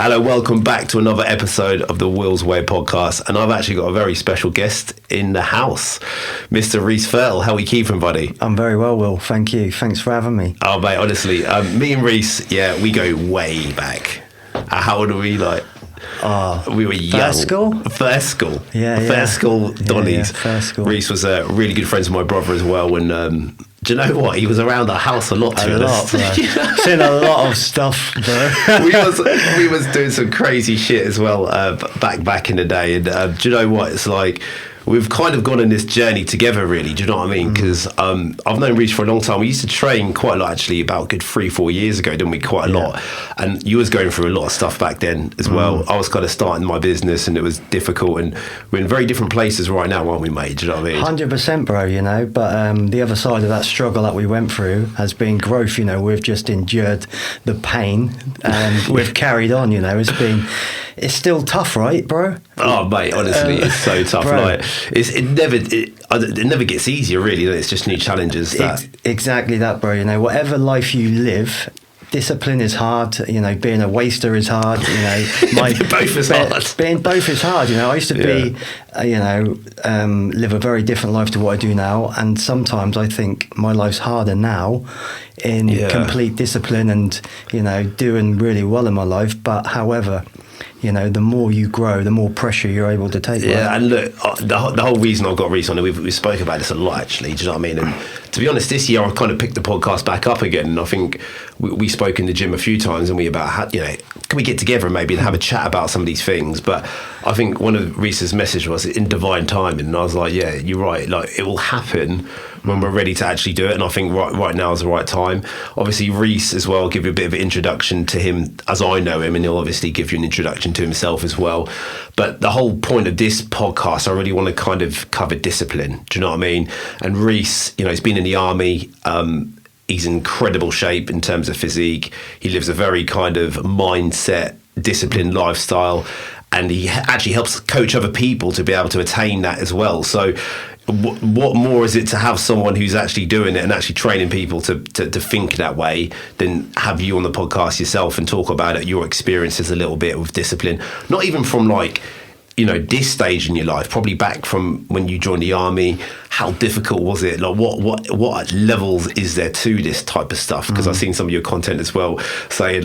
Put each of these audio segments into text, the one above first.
Hello, welcome back to another episode of the Will's Way podcast, and I've actually got a very special guest in the house, Mr. Rhys Thurtle. How are you keeping, buddy? I'm very well, Will. Thank you. Thanks for having me. Oh, mate, honestly, me and Reese, we go way back. How old are we, like? We were young. First school? First school. Yeah. First school Donnies. First school. Reese was really good friends with my brother as well, and do you know what? He was around our house a lot, to be honest. Seen a lot of stuff, bro. we was doing some crazy shit as well back in the day, and do you know what? It's like we've kind of gone on this journey together, really. Do you know what I mean? Because I've known Reese for a long time. We used to train quite a lot, actually, about a good 3-4 years ago, didn't we? Quite a lot. And you was going through a lot of stuff back then as well. I was kind of starting my business, and it was difficult. And we're in very different places right now, aren't we, mate? Do you know what I mean? 100%, bro. You know, but the other side of that struggle that we went through has been growth. You know, we've just endured the pain, and we've carried on. You know, it's still tough, right, bro? Oh, mate, honestly, it's so tough. Bro. Like, it never gets easier, really. It's just new challenges. Exactly that, bro. You know, whatever life you live, discipline is hard. You know, being a waster is hard. You know, both is hard. Being both is hard. You know, I used to be, live a very different life to what I do now, and sometimes I think my life's harder now in complete discipline and doing really well in my life. But however, you know, the more you grow, the more pressure you're able to take. Yeah, right? and look, the whole reason I've got Reese on it, we spoke about this a lot, actually. Do you know what I mean? And to be honest, this year I've kind of picked the podcast back up again, and I think we spoke in the gym a few times, and we about how, can we get together and maybe have a chat about some of these things? But I think one of Reese's message was in divine timing, and I was like, yeah, you're right. Like, it will happen when we're ready to actually do it, and I think right now is the right time. Obviously, Reese as well, give you a bit of an introduction to him as I know him, and he'll obviously give you an introduction to himself as well. But the whole point of this podcast, I really want to kind of cover discipline. Do you know what I mean? And Reese, he's been in the army. He's in incredible shape in terms of physique. He lives a very kind of mindset, disciplined lifestyle, and he actually helps coach other people to be able to attain that as well. So what more is it to have someone who's actually doing it and actually training people to think that way than have you on the podcast yourself and talk about it, your experiences a little bit with discipline, not even from this stage in your life, probably back from when you joined the army. How difficult was it? Like, what levels is there to this type of stuff? Because I've seen some of your content as well, saying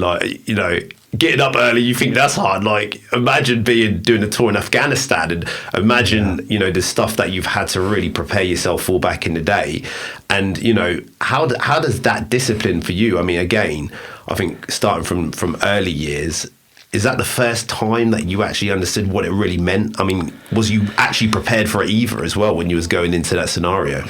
getting up early, you think that's hard. Like, imagine doing a tour in Afghanistan, and imagine the stuff that you've had to really prepare yourself for back in the day. And how does that discipline for you? I mean, again, I think starting from early years. Is that the first time that you actually understood what it really meant? I mean, was you actually prepared for it either as well when you was going into that scenario?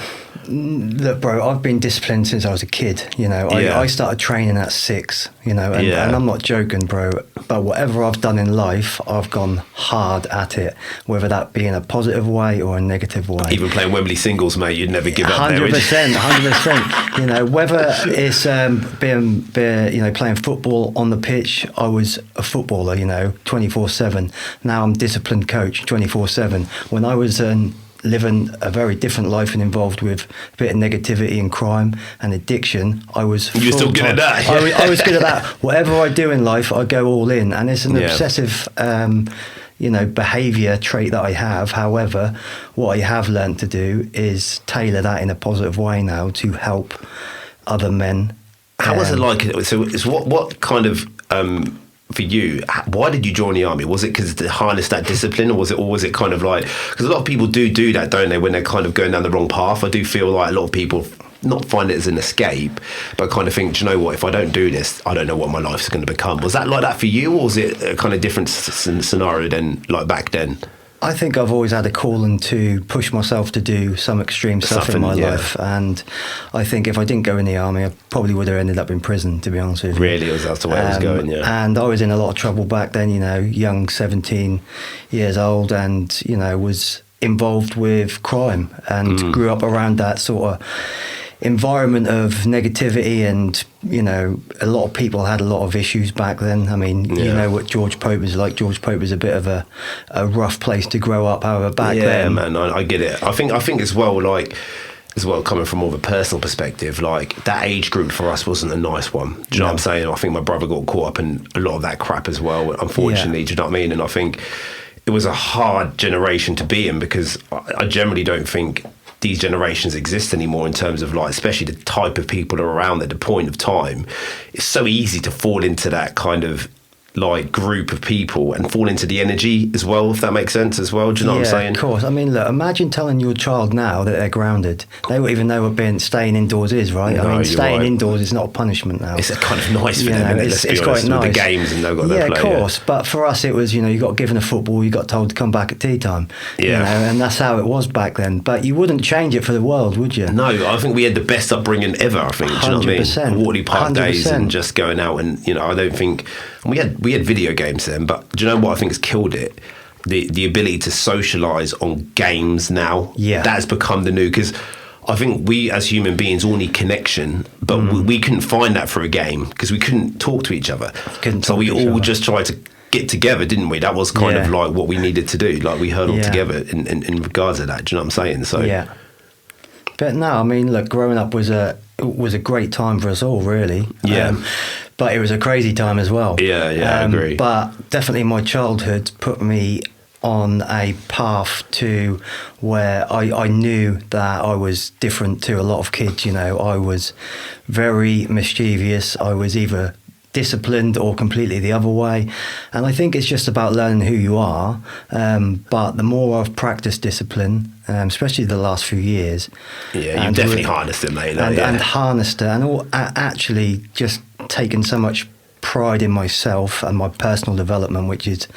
Look, bro, I've been disciplined since I was a kid. I started training at 6, and I'm not joking, bro. But whatever I've done in life, I've gone hard at it, whether that be in a positive way or a negative way. Even playing Wembley singles, mate, you'd never give up. 100%. Whether it's playing football on the pitch, I was a footballer, 24/7. Now I'm disciplined coach 24/7. When I was living a very different life and involved with a bit of negativity and crime and addiction, I was You're still good at that. I was good at that. Whatever I do in life, I go all in, and it's an obsessive behaviour trait that I have. However, what I have learned to do is tailor that in a positive way now to help other men. How was it like? So it's what kind of for you, why did you join the army? Was it because to harness that discipline, or was it kind of like, because a lot of people do that, don't they, when they're kind of going down the wrong path? I do feel like a lot of people not find it as an escape, but kind of think, do you know what, if I don't do this, I don't know what my life's going to become. Was that like that for you, or was it a kind of different scenario than like back then? I think I've always had a calling to push myself to do some extreme stuff in my life, and I think if I didn't go in the army, I probably would have ended up in prison, to be honest with you. Really? That's the way it was going, yeah. And I was in a lot of trouble back then, young, 17 years old, and, was involved with crime and grew up around that sort of environment of negativity, and a lot of people had a lot of issues back then. I mean, you know what George Pope is like. George Pope is a bit of a rough place to grow up. However, back then, man, I get it. I think as well, like, as well, coming from more of a personal perspective, like that age group for us wasn't a nice one. Do you know what I'm saying? I think my brother got caught up in a lot of that crap as well, unfortunately. Do you know what I mean? And I think it was a hard generation to be in, because I generally don't think these generations exist anymore in terms of, like, especially the type of people that are around at the point of time. It's so easy to fall into that kind of like group of people and fall into the energy as well, if that makes sense as well. Do you know what I'm saying? Of course. I mean, look, imagine telling your child now that they're grounded. They won't even know what staying indoors is, right? No, I mean, staying right. indoors is not a punishment now. It's a kind of nice for them, isn't it? It's quite nice. With the games and they've got to play. Yeah, of course. But for us, it was, you got given a football, you got told to come back at tea time. Yeah. And that's how it was back then. But you wouldn't change it for the world, would you? No, I think we had the best upbringing ever, I think. Do you know what I mean? Waterloo Park 100%. days and just going out and, I don't think... We had video games then, but do you know what I think has killed it? The ability to socialise on games now. Yeah. That has become the new... Because I think we as human beings all need connection, but we couldn't find that for a game because we couldn't talk to each other. So we all just tried to get together, didn't we? That was kind of like what we needed to do. Like we huddled together in regards to that. Do you know what I'm saying? So yeah. But no, I mean, look, growing up was a great time for us all, really. Yeah. But it was a crazy time as well. Yeah, I agree. But definitely my childhood put me on a path to where I knew that I was different to a lot of kids. I was very mischievous. I was either disciplined or completely the other way, and I think it's just about learning who you are, but the more I've practiced discipline, especially the last few years, you definitely harnessed it, mate, and harnessed it, and actually just taken so much pride in myself and my personal development, which is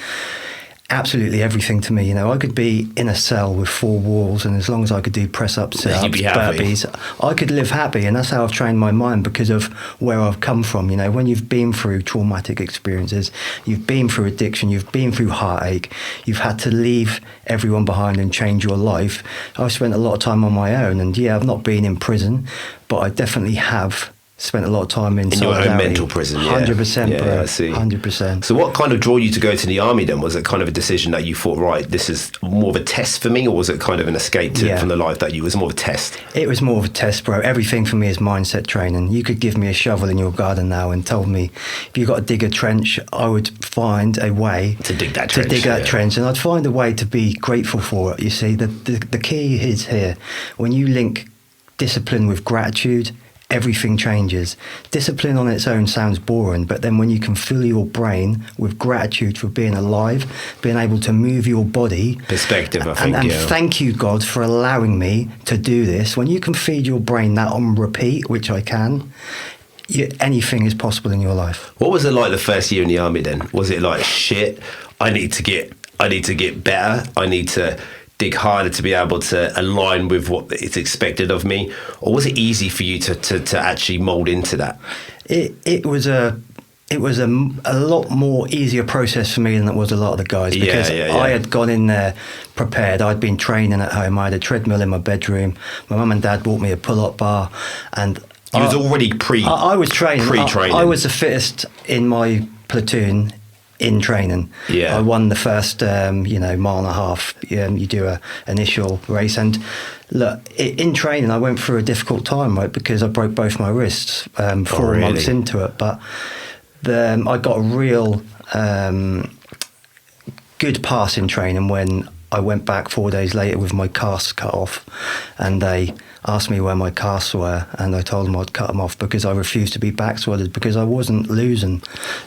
absolutely everything to me. I could be in a cell with 4 walls, and as long as I could do press-ups, sit-ups, burpees, I could live happy. And that's how I've trained my mind, because of where I've come from. When you've been through traumatic experiences, you've been through addiction, you've been through heartache, you've had to leave everyone behind and change your life. I've spent a lot of time on my own, and I've not been in prison, but I definitely have spent a lot of time in your own mental prison. 100%, bro. I see. 100%. So what kind of drew you to go to the army then? Was it kind of a decision that you thought, right, this is more of a test for me, or was it kind of an escape from the life that you was more of a test? It was more of a test, bro. Everything for me is mindset training. You could give me a shovel in your garden now and tell me if you got to dig a trench, I would find a way to dig that trench. And I'd find a way to be grateful for it. You see, the key is here. When you link discipline with gratitude, everything changes. Discipline on its own sounds boring, but then when you can fill your brain with gratitude for being alive, being able to move your body, perspective, I think, and thank you, God, for allowing me to do this. When you can feed your brain that on repeat, which I can, anything is possible in your life. What was it like the first year in the army then? Was it like, shit, I need to get better, I need to dig harder to be able to align with what is expected of me? Or was it easy for you to actually mould into that? It was a lot more easier process for me than it was a lot of the guys, because I had gone in there prepared. I'd been training at home. I had a treadmill in my bedroom. My mum and dad bought me a pull-up bar, and you was already I was training. Pre-training. I was the fittest in my platoon in training. I won the first mile and a half. You do a initial race, and look, in training I went through a difficult time, right, because I broke both my wrists 4 months into it, but I got a real good pass in training when I went back 4 days later with my casts cut off, and they asked me where my casts were, and I told them I'd cut them off because I refused to be back swatted, because I wasn't losing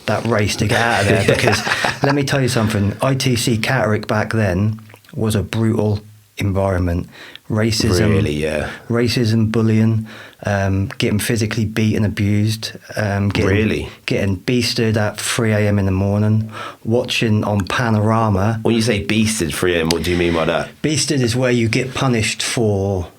that race to get out of there. Because let me tell you something, ITC Catterick back then was a brutal environment. Racism, bullying, getting physically beaten, abused, getting beasted at 3 a.m. in the morning, watching on Panorama. When you say beasted 3 a.m., what do you mean by that? Beasted is where you get punished for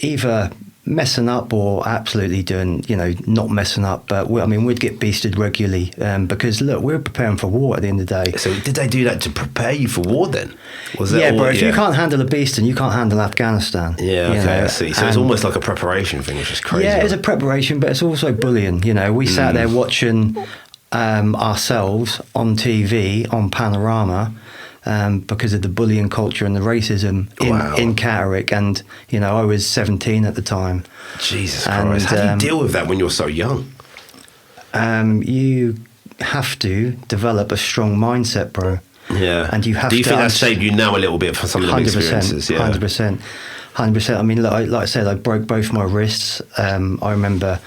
either messing up or absolutely doing, not messing up. But we'd get beasted regularly because, look, we're preparing for war at the end of the day. So did they do that to prepare you for war then? If you can't handle a beasting, you can't handle Afghanistan. Yeah, okay, I see. So it's almost like a preparation thing, which is crazy. Yeah, it's a preparation, but it's also bullying. We sat there watching ourselves on TV, on Panorama, because of the bullying culture and the racism in Catterick. And, you know, I was 17 at the time. Jesus Christ. How do you deal with that when you're so young? You have to develop a strong mindset, bro. Yeah. And you have do you to think that saved you now a little bit for some of the experiences? Yeah. 100%. 100%. I mean, like I said, I broke both my wrists. I remember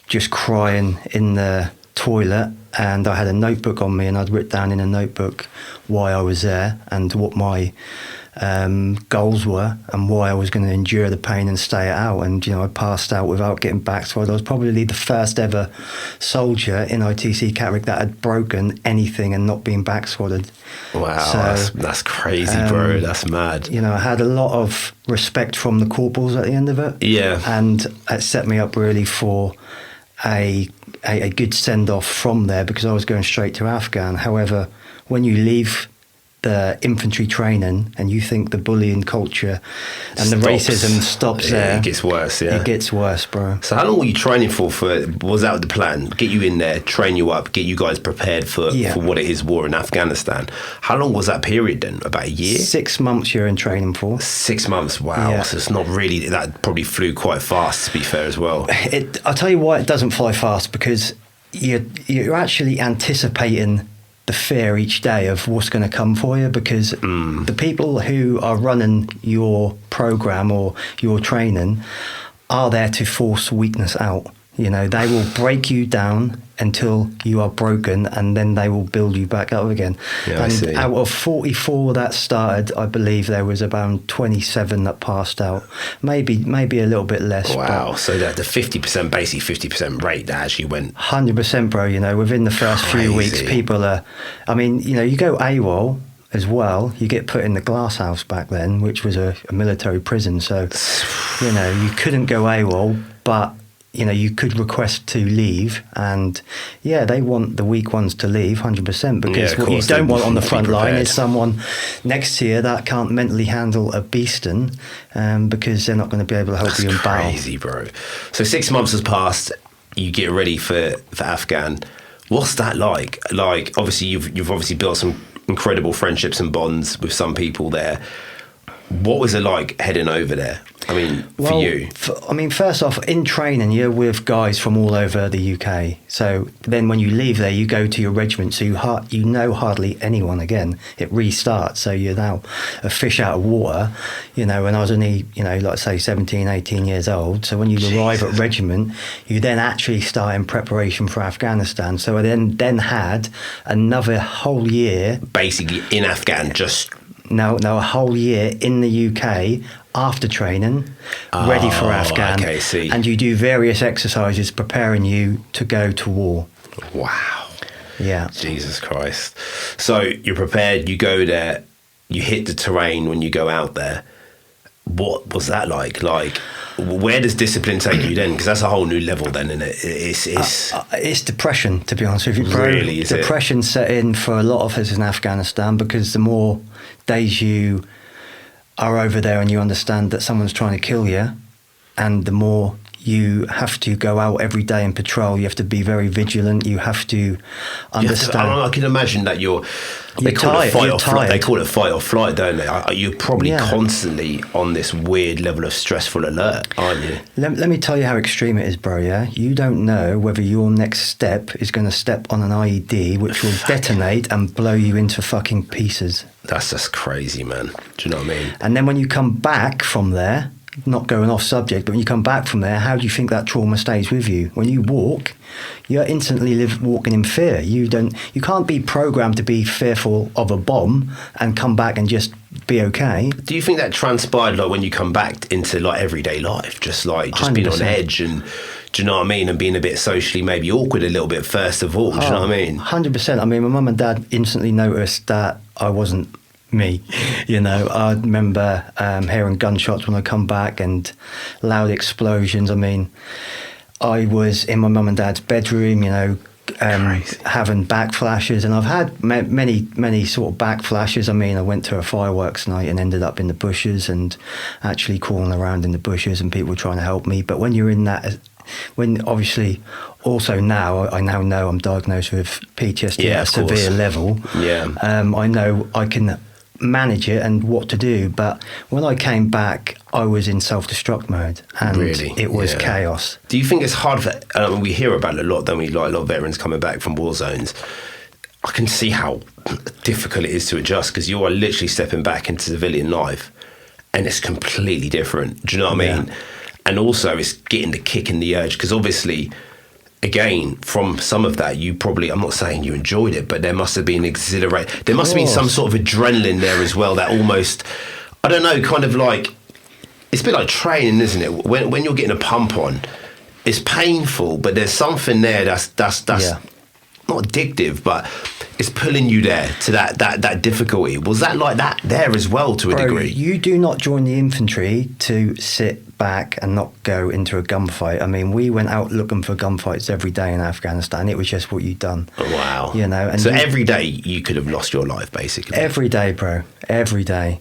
just crying in the toilet, and I had a notebook on me, and I'd written down in a notebook why I was there and what my goals were and why I was going to endure the pain and stay it out. And, you know, I passed out without getting backsword. I was probably the first ever soldier in ITC Catterick that had broken anything and not been backswadded. Wow, so, that's crazy, bro. That's mad. You know, I had a lot of respect from the corporals at the end of it. Yeah. And it set me up really for a good send-off from there, because I was going straight to Afghan. However, when you leave the infantry training and you think the bullying culture and the racism stops there, it gets worse. Yeah, it gets worse, bro. So how long were you training for? Was that the plan? Get you in there, train you up, get you guys prepared for what it is, war in Afghanistan. How long was that period then? About a year? 6 months you're in training for. 6 months, wow. Yeah. So it's not really, that probably flew quite fast, to be fair, as well. I'll tell you why it doesn't fly fast, because you're actually anticipating the fear each day of what's going to come for you, because the people who are running your program or your training are there to force weakness out. You know, they will break you down until you are broken, and then they will build you back up again. Yeah, and out of 44 that started, I believe there was about 27 that passed out. Maybe a little bit less. Wow. So that the 50%, basically 50% rate that actually went 100%, bro. You know, within the first few weeks, people are. I mean, you know, you go AWOL as well. You get put in the glass house back then, which was a military prison. So, you know, you couldn't go AWOL, but you know, you could request to leave, and they want the weak ones to leave 100%, because what you don't want on the front line is someone next to you that can't mentally handle a beasting, because they're not going to be able to help you in battle. That's crazy, bro. So 6 months has passed, you get ready for Afghan. What's that like? Like, obviously you've obviously built some incredible friendships and bonds with some people there. What was it like heading over there? I mean, for you? First off, in training, you're with guys from all over the UK. So then when you leave there, you go to your regiment, so you know hardly anyone again. It restarts, so you're now a fish out of water. You know, when I was only, you know, like say 17, 18 years old. So when you arrive at regiment, you then actually start in preparation for Afghanistan. So I then had another whole year. Basically in Afghan, just... No, a whole year in the UK after training, ready for Afghan. Okay, see. And you do various exercises preparing you to go to war. Wow. Yeah. Jesus Christ. So you're prepared, you go there, you hit the terrain when you go out there. What was that like? Like, where does discipline take you then? Because that's a whole new level then, isn't it? It's depression, to be honest with you, bro. Really, is depression set in for a lot of us in Afghanistan, because the more days you are over there and you understand that someone's trying to kill you, and the more you have to go out every day and patrol, you have to be very vigilant, you have to understand. I can imagine that they call it fight or flight, don't they? You're probably constantly on this weird level of stressful alert, aren't you? Let me tell you how extreme it is, bro, yeah? You don't know whether your next step is going to step on an IED which will detonate and blow you into fucking pieces. That's just crazy, man. Do you know what I mean? And then when you come back from there, not going off subject, but when you come back from there, how do you think that trauma stays with you? When you walk, you're instantly walking in fear. You can't be programmed to be fearful of a bomb and come back and just be okay. Do you think that transpired like when you come back into like everyday life, just being on edge, and do you know what I mean, and being a bit socially maybe awkward a little bit first of all? Do you know what I mean? 100%. I mean, my mum and dad instantly noticed that I wasn't me. You know, I remember hearing gunshots when I come back and loud explosions. I mean, I was in my mum and dad's bedroom, you know, having backflashes, and I've had many sort of backflashes. I mean, I went to a fireworks night and ended up in the bushes and actually crawling around in the bushes, and people were trying to help me. But when you're in that, when obviously also now, I now know I'm diagnosed with PTSD at a severe level. Yeah. I know I can manage it and what to do. But when I came back, I was in self-destruct mode, and it was chaos. Do you think it's hard for, we hear about it a lot, don't we, like a lot of veterans coming back from war zones. I can see how difficult it is to adjust, because you are literally stepping back into civilian life and it's completely different. Do you know what I mean? And also it's getting the kick and the urge, because obviously, again, from some of that, you probably, I'm not saying you enjoyed it, but there must have been there must have been some sort of adrenaline there as well, that almost, I don't know, kind of like, it's a bit like training, isn't it? When you're getting a pump on, it's painful, but there's something there that's not addictive, but it's pulling you there to that difficulty. Was that like that there as well, to a degree? You do not join the infantry to sit back and not go into a gunfight. I mean, we went out looking for gunfights every day in Afghanistan. It was just what you'd done. Oh, wow. You know, and so every day you could have lost your life, basically. Every day, bro. Every day.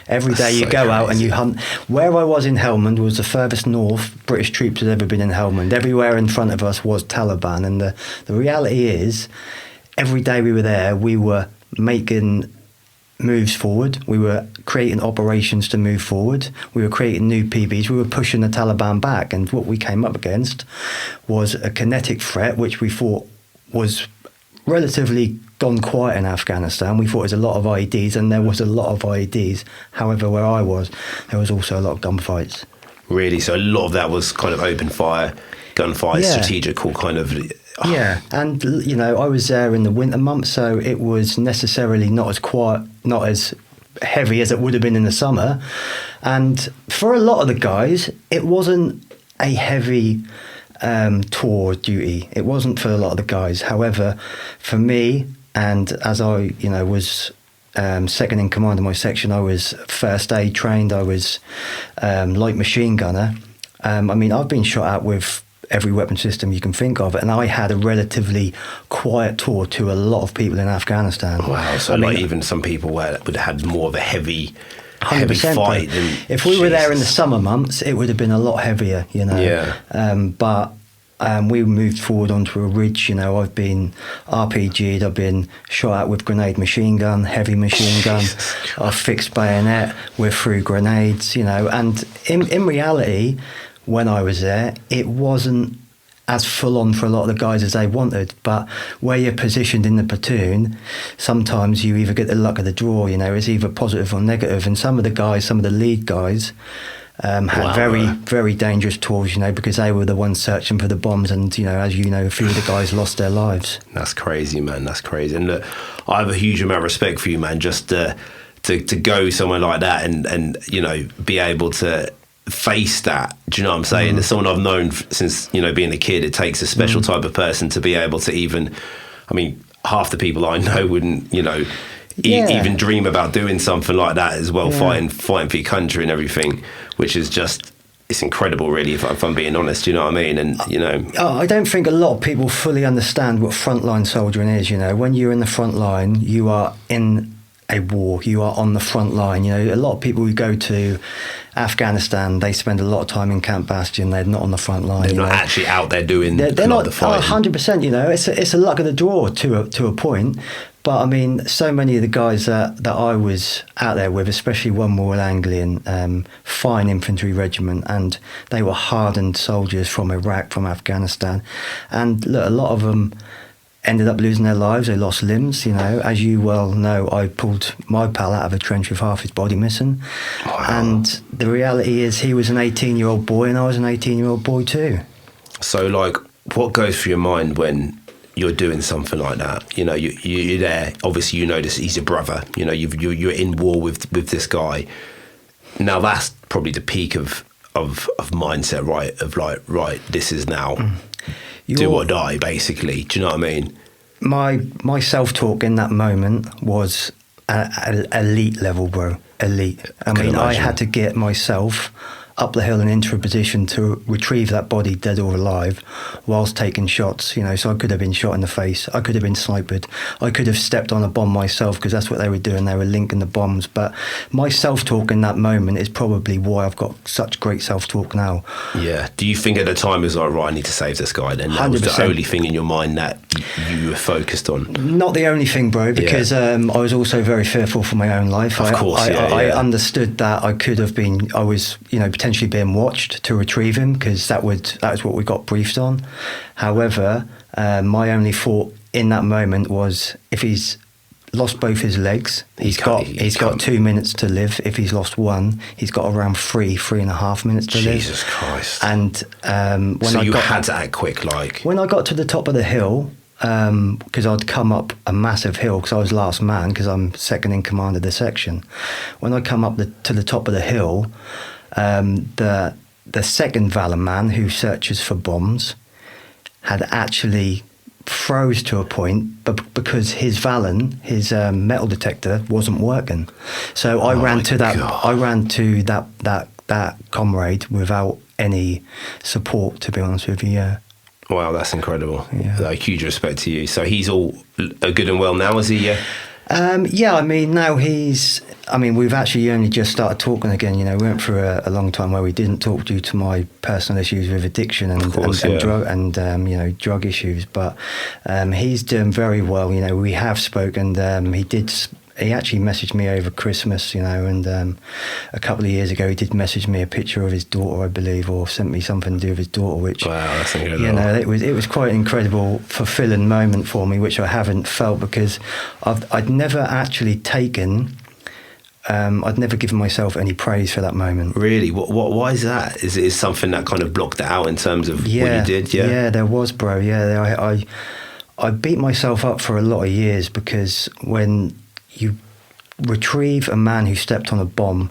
Every day you so go crazy. out and you hunt. Where I was in Helmand was the furthest north British troops had ever been in Helmand. Everywhere in front of us was Taliban. And the reality is, every day we were there, we were making moves forward. We were creating operations to move forward. We were creating new PBs. We were pushing the Taliban back. And what we came up against was a kinetic threat, which we thought was relatively gone quiet in Afghanistan. We thought there was a lot of IEDs, and there was a lot of IEDs. However, where I was, there was also a lot of gunfights. Really? So a lot of that was kind of open fire, gunfire, strategical kind of... Yeah, and you know, I was there in the winter months, so it was necessarily not as quiet, not as heavy as it would have been in the summer. And for a lot of the guys, it wasn't a heavy tour duty. It wasn't for a lot of the guys. However, for me, and as I, you know, was second in command of my section, I was first aid trained. I was light machine gunner. I mean, I've been shot at with every weapon system you can think of, and I had a relatively quiet tour to a lot of people in Afghanistan. Wow, so like even some people would have had more of a heavy fight. If we were there in the summer months, it would have been a lot heavier, you know. Yeah. But we moved forward onto a ridge, you know. I've been RPG'd, I've been shot at with grenade machine gun, heavy machine gun, I've fixed bayonet, we're through grenades, you know. And in reality, when I was there, it wasn't as full on for a lot of the guys as they wanted, but where you're positioned in the platoon, sometimes you either get the luck of the draw, you know, it's either positive or negative. And some of the guys, some of the lead guys, had very, very dangerous tours, you know, because they were the ones searching for the bombs. And, you know, as you know, a few of the guys lost their lives. That's crazy, man. That's crazy. And look, I have a huge amount of respect for you, man, just to go somewhere like that and you know, be able to face that. Do you know what I'm saying? As someone I've known since, you know, being a kid, it takes a special type of person to be able to even, I mean, half the people I know wouldn't, you know, even dream about doing something like that as well, fighting for your country and everything, which is just, it's incredible, really, if I'm being honest, you know what I mean? And, you know... I don't think a lot of people fully understand what frontline soldiering is, you know. When you're in the front line, you are in a war, you are on the front line. You know, a lot of people who go to Afghanistan, they spend a lot of time in Camp Bastion, they're not on the front line. They're not actually out there doing they're not the fighting. 100%, you know, it's a luck of the draw to a point. But I mean, so many of the guys that I was out there with, especially 1 Royal Anglian, fine infantry regiment, and they were hardened soldiers from Iraq, from Afghanistan. And look, a lot of them ended up losing their lives. They lost limbs, you know. As you well know, I pulled my pal out of a trench with half his body missing. Wow. And the reality is he was an 18-year-old boy and I was an 18-year-old boy too. So, like, what goes through your mind when you're doing something like that? You know, you're there. Obviously, you know this. He's your brother. You know, you're in war with this guy. Now, that's probably the peak of mindset, right? Of like, right, this is now do or die, basically. Do you know what I mean? My self-talk in that moment was elite level, bro. Elite. I mean, I had to get myself up the hill and into a position to retrieve that body, dead or alive, whilst taking shots, you know. So I could have been shot in the face, I could have been sniped, I could have stepped on a bomb myself, because that's what they were doing, they were linking the bombs. But my self-talk in that moment is probably why I've got such great self-talk now. Yeah, Do you think at the time it was like, right, I need to save this guy? Then that was the 100%. only thing in your mind that you were focused on. Not the only thing, bro, because I was also very fearful for my own life. Of course, I understood that I was, potentially being watched to retrieve him, because that was what we got briefed on. However, my only thought in that moment was, if he's lost both his legs, he's got 2 minutes to live. If he's lost one, he's got around 3.5 minutes to live. Jesus Christ! And so you had to act quick, like when I got to the top of the hill, because I'd come up a massive hill, because I was last man, because I'm second in command of the section. When I come up to the top of the hill, the second Valor man, who searches for bombs, had actually froze to a point, but because his Valen, his metal detector, wasn't working. So I ran to that comrade without any support, to be honest with you. Yeah. Wow, that's incredible. Yeah. Like, huge respect to you. So he's all good and well now, is he? Yeah. Yeah, now we've actually only just started talking again. We went through a long time where we didn't talk due to my personal issues with addiction and drug issues. But he's doing very well. We have spoken. He actually messaged me over Christmas, and a couple of years ago he did message me a picture of his daughter, I believe, or sent me something to do with his daughter, which, wow, that's incredible. it was quite an incredible, fulfilling moment for me, which I haven't felt, because I'd never actually taken, I'd never given myself any praise for that moment. Really? Why is that? Is it something that kind of blocked it out in terms of what you did? Yeah, yeah, there was, bro. Yeah, I beat myself up for a lot of years, because when you retrieve a man who stepped on a bomb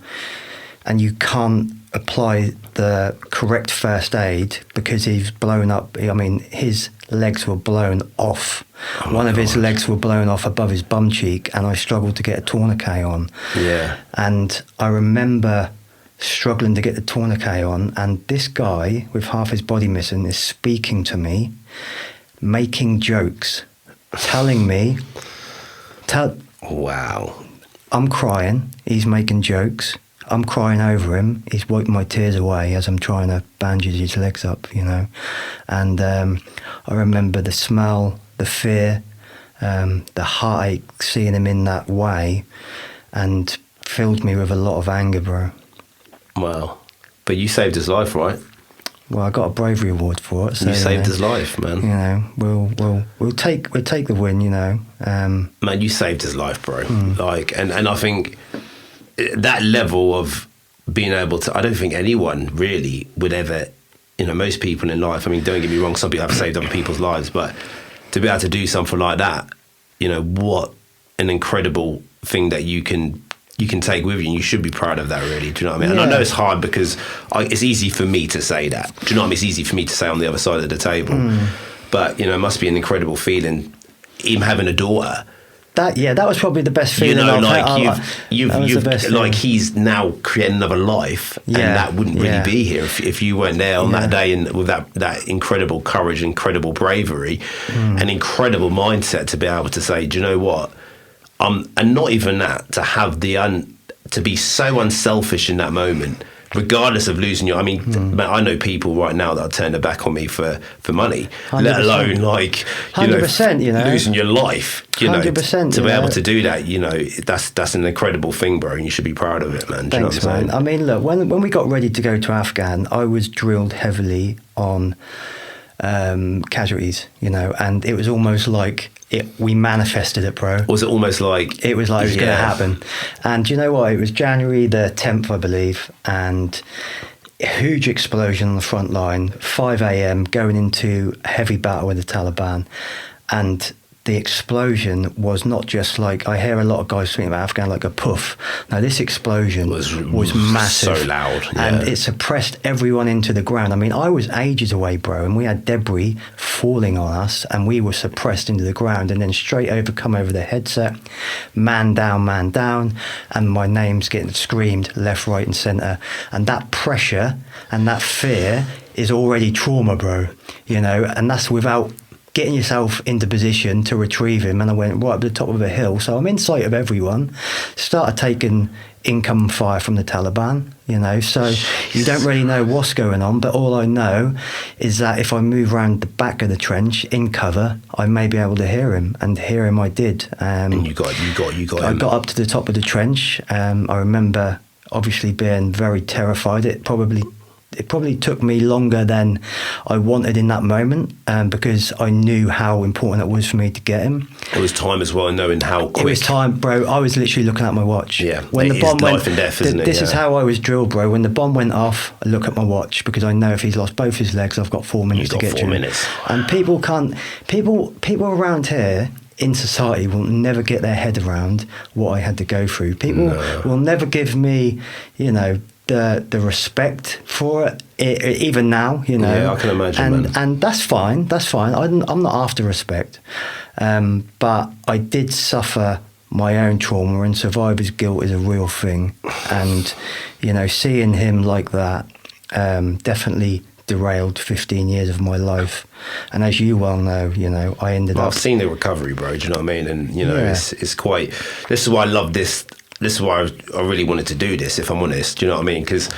and you can't apply the correct first aid because he's blown up. His legs were blown off. One of his legs were blown off above his bum cheek, and I struggled to get a tourniquet on. Yeah. And I remember struggling to get the tourniquet on, and this guy with half his body missing is speaking to me, making jokes, telling me, wow. I'm crying. He's making jokes. I'm crying over him. He's wiping my tears away as I'm trying to bandage his legs up, And I remember the smell, the fear, the heartache, seeing him in that way, and filled me with a lot of anger, bro. Wow. But you saved his life, right? Well, I got a bravery award for it. So, you saved his life, man. We'll take the win. Man, you saved his life, bro. And I think that level of being able to, I don't think anyone really would ever, most people in life. Don't get me wrong, some people have saved other people's lives, but to be able to do something like that, what an incredible thing that you can take with you, and you should be proud of that, really. Do you know what I mean? Yeah. And I know it's hard, because it's easy for me to say that. Do you know what I mean? It's easy for me to say on the other side of the table. But, it must be an incredible feeling, him having a daughter. That was probably the best feeling. He's now created another life, and that wouldn't really be here if you weren't there on that day, and with that incredible courage, incredible bravery, and incredible mindset to be able to say, do you know what? And not even that, to have to be so unselfish in that moment, regardless of losing your. I know people right now that are turning their back on me for money, 100%. Let alone 100%, losing your life. 100%, to be able to do that, that's an incredible thing, bro, and you should be proud of it, man. Do Thanks, you know what I'm man. Look, when we got ready to go to Afghan, I was drilled heavily on casualties, and it was almost like we manifested it, bro. Was it almost like it was going to happen? And do you know what? It was January the 10th, I believe, and a huge explosion on the front line. 5 a.m. going into a heavy battle with the Taliban, and the explosion was not just like, I hear a lot of guys speaking about Afghan like a puff. Now, this explosion was massive. So loud. Yeah. And it suppressed everyone into the ground. I was ages away, bro, and we had debris falling on us, and we were suppressed into the ground, and then come over the headset, man down, and my name's getting screamed left, right, and centre. And that pressure and that fear is already trauma, bro, and that's without getting yourself into position to retrieve him. And I went right up the top of a hill, so I'm in sight of everyone. Started taking income fire from the Taliban, so you don't really know what's going on, but all I know is that if I move around the back of the trench in cover, I may be able to hear him, and hear him I did. And you got I him. got up to the top of the trench. I remember obviously being very terrified. It probably took me longer than I wanted in that moment, because I knew how important it was for me to get him. It was time as well, knowing how quick. It was time, bro. I was literally looking at my watch. Yeah, when the bomb went, life and death, isn't it? This is how I was drilled, bro. When the bomb went off, I look at my watch, because I know if he's lost both his legs, I've got 4 minutes to get to him. 4 minutes. And people around here in society will never get their head around what I had to go through. People will never give me, the respect for it, even now, Yeah, I can imagine, man. And that's fine. I'm not after respect, but I did suffer my own trauma, and survivor's guilt is a real thing. And seeing him like that definitely derailed 15 years of my life. And as you well know, I ended up... I've seen the recovery, bro. Do you know what I mean? And it's quite... This is why I love this. This is why I really wanted to do this, if I'm honest. Do you know what I mean? Because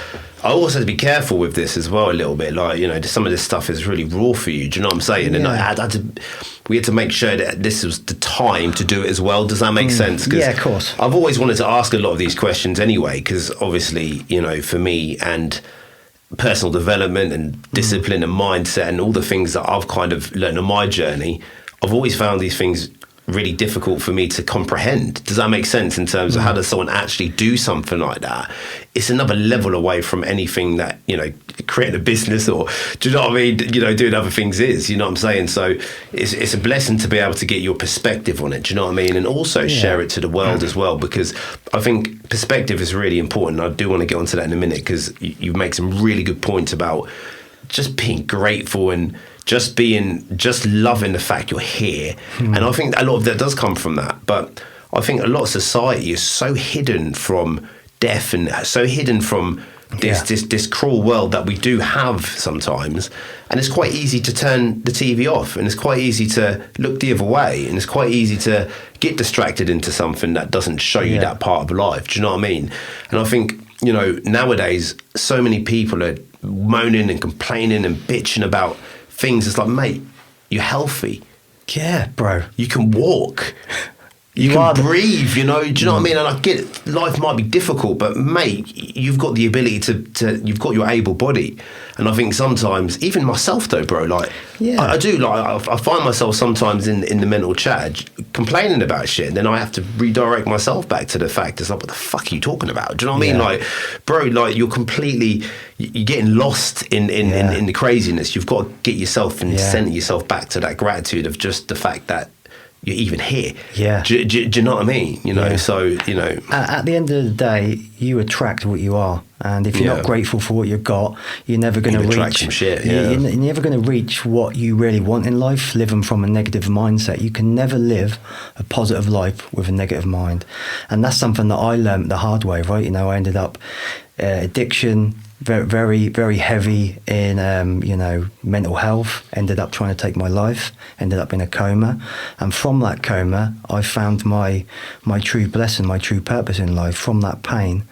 I also have to be careful with this as well a little bit. Like, some of this stuff is really raw for you. Do you know what I'm saying? Yeah. And we had to make sure that this was the time to do it as well. Does that make sense? Yeah, of course. I've always wanted to ask a lot of these questions anyway, because obviously, for me and personal development and discipline and mindset and all the things that I've kind of learned on my journey, I've always found these things really difficult for me to comprehend. Does that make sense in terms of how does someone actually do something like that? It's another level away from anything that, creating a business or, do you know what I mean? Doing other things is, you know what I'm saying? So it's a blessing to be able to get your perspective on it, do you know what I mean? And also share it to the world as well, because I think perspective is really important. I do want to get onto that in a minute, because you make some really good points about just being grateful and just loving the fact you're here. And I think a lot of that does come from that. But I think a lot of society is so hidden from death and so hidden from this cruel world that we do have sometimes. And it's quite easy to turn the TV off, and it's quite easy to look the other way, and it's quite easy to get distracted into something that doesn't show you that part of life. Do you know what I mean? And I think, nowadays, so many people are moaning and complaining and bitching about things. It's like, mate, you're healthy. Yeah, bro. You can walk. You can breathe, do you know what I mean? And I get it, life might be difficult, but mate, you've got the ability to you've got your able body. And I think sometimes, even myself though, bro, like, I do, like, I find myself sometimes in the mental chat complaining about shit, and then I have to redirect myself back to the fact, it's like, what the fuck are you talking about? Do you know what I mean? Like, bro, like, you're getting lost in the craziness. You've got to get yourself and center yourself back to that gratitude of just the fact that you're even here. Yeah. Do you know what I mean? So, At the end of the day, you attract what you are. And if you're not grateful for what you've got, you're never going to reach some shit. You're never going to reach what you really want in life, living from a negative mindset. You can never live a positive life with a negative mind. And that's something that I learned the hard way, right? I ended up addiction, very, very heavy in, mental health, ended up trying to take my life, ended up in a coma. And from that coma, I found my true blessing, my true purpose in life. From that pain,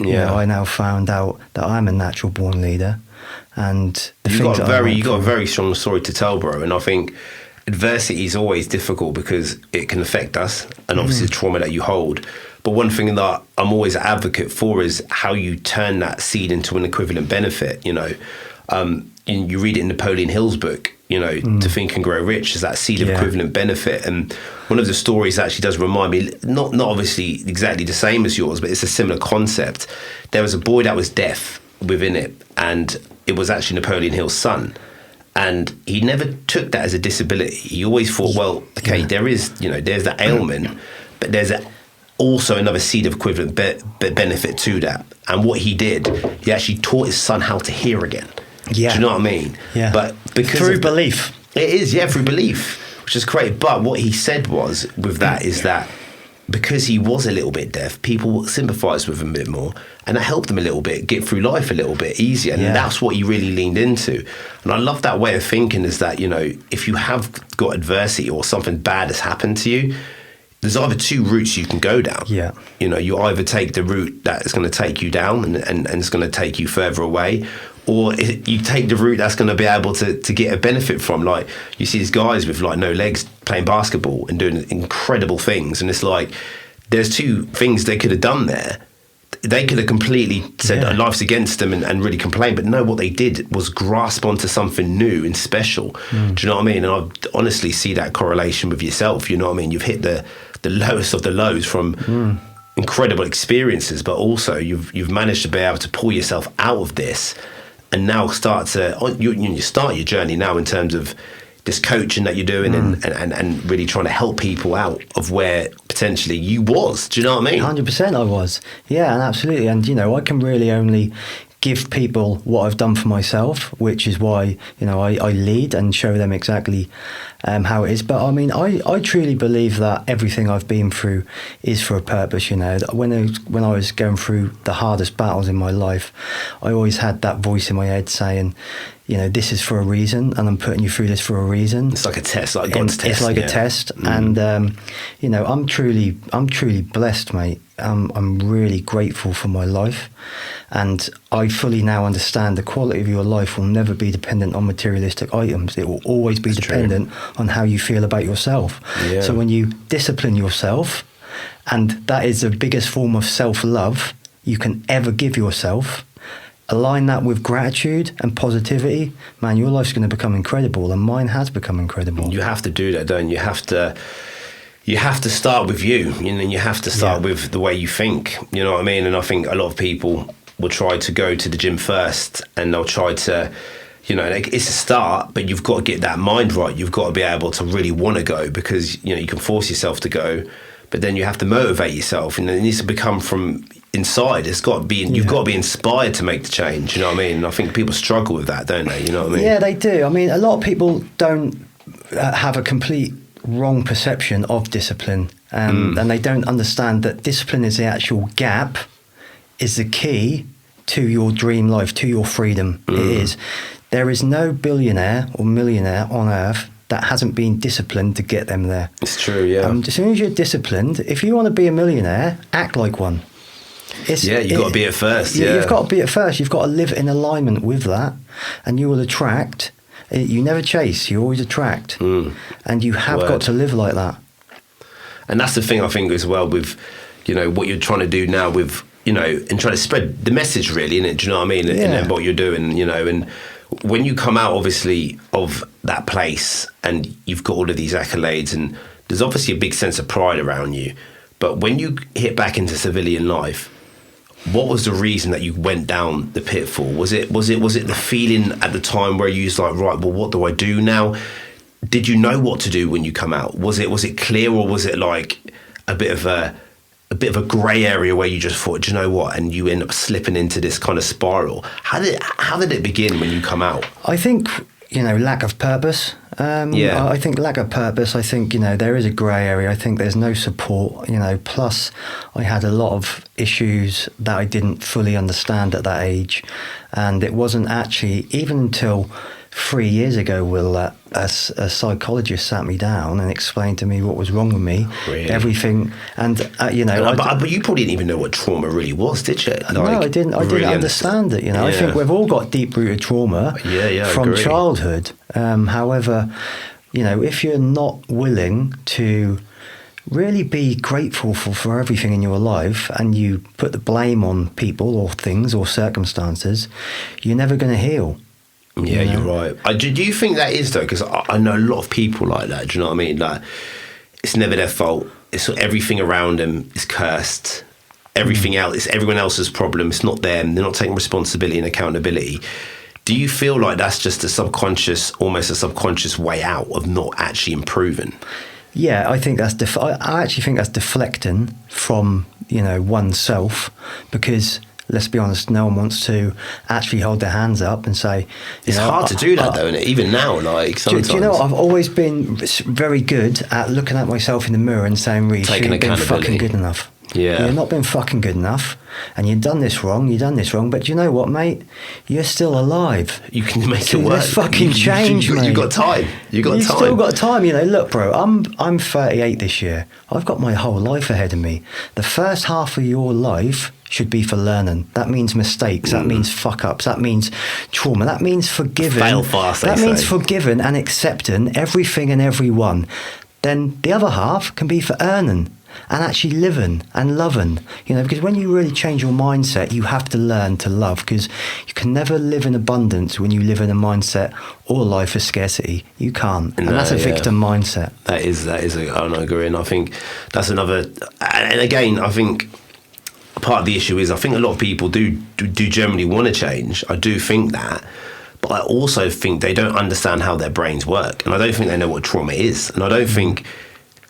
I now found out that I'm a natural born leader. And you got a very strong story to tell, bro. And I think adversity is always difficult because it can affect us, and obviously the trauma that you hold. But one thing that I'm always an advocate for is how you turn that seed into an equivalent benefit. You read it in Napoleon Hill's book, To Think and Grow Rich, is that seed of equivalent benefit. And one of the stories actually does remind me, not obviously exactly the same as yours, but it's a similar concept. There was a boy that was deaf within it, and it was actually Napoleon Hill's son. And he never took that as a disability. He always thought, well, okay, there's that ailment, but there's also another seed of equivalent benefit to that. And what he did, he actually taught his son how to hear again. Yeah. Do you know what I mean? Yeah. But because through belief. It is, through belief, which is great. But what he said was, with that, is that because he was a little bit deaf, people sympathised with him a bit more, and that helped him a little bit get through life a little bit easier. And that's what he really leaned into. And I love that way of thinking, is that, you know, if you have got adversity or something bad has happened to you, there's either two routes you can go down. Yeah. You know, you either take the route that's going to take you down and it's going to take you further away, or you take the route that's going to be able to get a benefit from. Like, you see these guys with like no legs playing basketball and doing incredible things, and it's like there's two things they could have done there. They could have completely said life's against them and really complained, but no, what they did was grasp onto something new and special. Do you know what I mean? And I honestly see that correlation with yourself. You know what I mean? You've hit the lowest of the lows from incredible experiences, but also you've managed to be able to pull yourself out of this, and now start your journey now in terms of this coaching that you're doing and really trying to help people out of where potentially you was. Do you know what I mean? 100% I was. Yeah, and absolutely. And, you know, I can really only give people what I've done for myself, which is why, you know, I lead and show them exactly how it is. But I mean, I truly believe that everything I've been through is for a purpose. You know, when I was going through the hardest battles in my life, I always had that voice in my head saying, you know, this is for a reason, and I'm putting you through this for a reason. It's like a test, like God's test. It's like a test, and you know, I'm truly blessed, mate. I'm really grateful for my life, and I fully now understand the quality of your life will never be dependent on materialistic items. It will always be dependent on how you feel about yourself. Yeah. So when you discipline yourself, and that is the biggest form of self-love you can ever give yourself, align that with gratitude and positivity, man, your life's going to become incredible, and mine has become incredible. You have to do that, don't you? You have to start with you, and you have to start with the way you think, you know what I mean? And I think a lot of people will try to go to the gym first, and they'll try to, you know, it's a start, but you've got to get that mind right. You've got to be able to really want to go, because, you know, you can force yourself to go, but then you have to motivate yourself, and it needs to become from inside. It's got to be, you've got to be inspired to make the change, you know what I mean? And I think people struggle with that, don't they? You know what I mean? Yeah, they do. I mean, a lot of people don't have a complete wrong perception of discipline, and they don't understand that discipline is the actual gap, is the key to your dream life, to your freedom. It is. There is no billionaire or millionaire on earth that hasn't been disciplined to get them there. It's true, yeah. As soon as you're disciplined, if you want to be a millionaire, act like one. You've got to be it first. Yeah, you've got to be it first. You've got to live in alignment with that, and you will attract. You never chase, you always attract. And you have got to live like that. And that's the thing, I think, as well, with, you know, what you're trying to do now with, you know, and trying to spread the message, really, innit? Do you know what I mean? And what you're doing, you know, and when you come out, obviously, of that place, and you've got all of these accolades, and there's obviously a big sense of pride around you, but when you hit back into civilian life, what was the reason that you went down the pitfall? Was it the feeling at the time where you was like, right, well, what do I do now? Did you know what to do when you come out? Was it clear, or was it like a bit of a grey area where you just thought, do you know what? And you end up slipping into this kind of spiral. How did it begin when you come out? I think, you know, lack of purpose. I think lack of purpose. I think, you know, there is a grey area. I think there's no support, you know, plus I had a lot of issues that I didn't fully understand at that age. And it wasn't actually, even until 3 years ago, Will, that a psychologist sat me down and explained to me what was wrong with me, everything. And, you know... But you probably didn't even know what trauma really was, did you? No, I didn't understand it, you know. I think we've all got deep-rooted trauma from childhood. However, you know, if you're not willing to really be grateful for everything in your life, and you put the blame on people or things or circumstances, you're never going to heal. Yeah, you're right. Do you think that is, though? Because I know a lot of people like that. Do you know what I mean? Like, it's never their fault. It's everything around them is cursed. Everything else, it's everyone else's problem. It's not them. They're not taking responsibility and accountability. Do you feel like that's just almost a subconscious way out of not actually improving? Yeah, I think I actually think that's deflecting from, you know, oneself, because let's be honest, no one wants to actually hold their hands up and say, it's hard to do that though, isn't it? Even now, like sometimes. Do you know what? I've always been very good at looking at myself in the mirror and saying, Reese, you've been fucking good enough. Yeah. You've not been fucking good enough, and you've done this wrong, but do you know what, mate? You're still alive. You can make it work. Let's fucking change, mate. You've got time. You've still got time. Look, bro, I'm 38 this year. I've got my whole life ahead of me. The first half of your life should be for learning. That means mistakes. That means fuck-ups. That means trauma. That means forgiving. Fail fast, That means forgiving and accepting everything and everyone. Then the other half can be for earning and actually living and loving, because when you really change your mindset, you have to learn to love, because you can never live in abundance when you live in a mindset or life of scarcity. You can't. And that's a victim mindset. That is I agree. And I think that's another, and again, I think part of the issue is I think a lot of people do generally want to change. I do think that. But I also think they don't understand how their brains work. And I don't think they know what trauma is. And I don't think,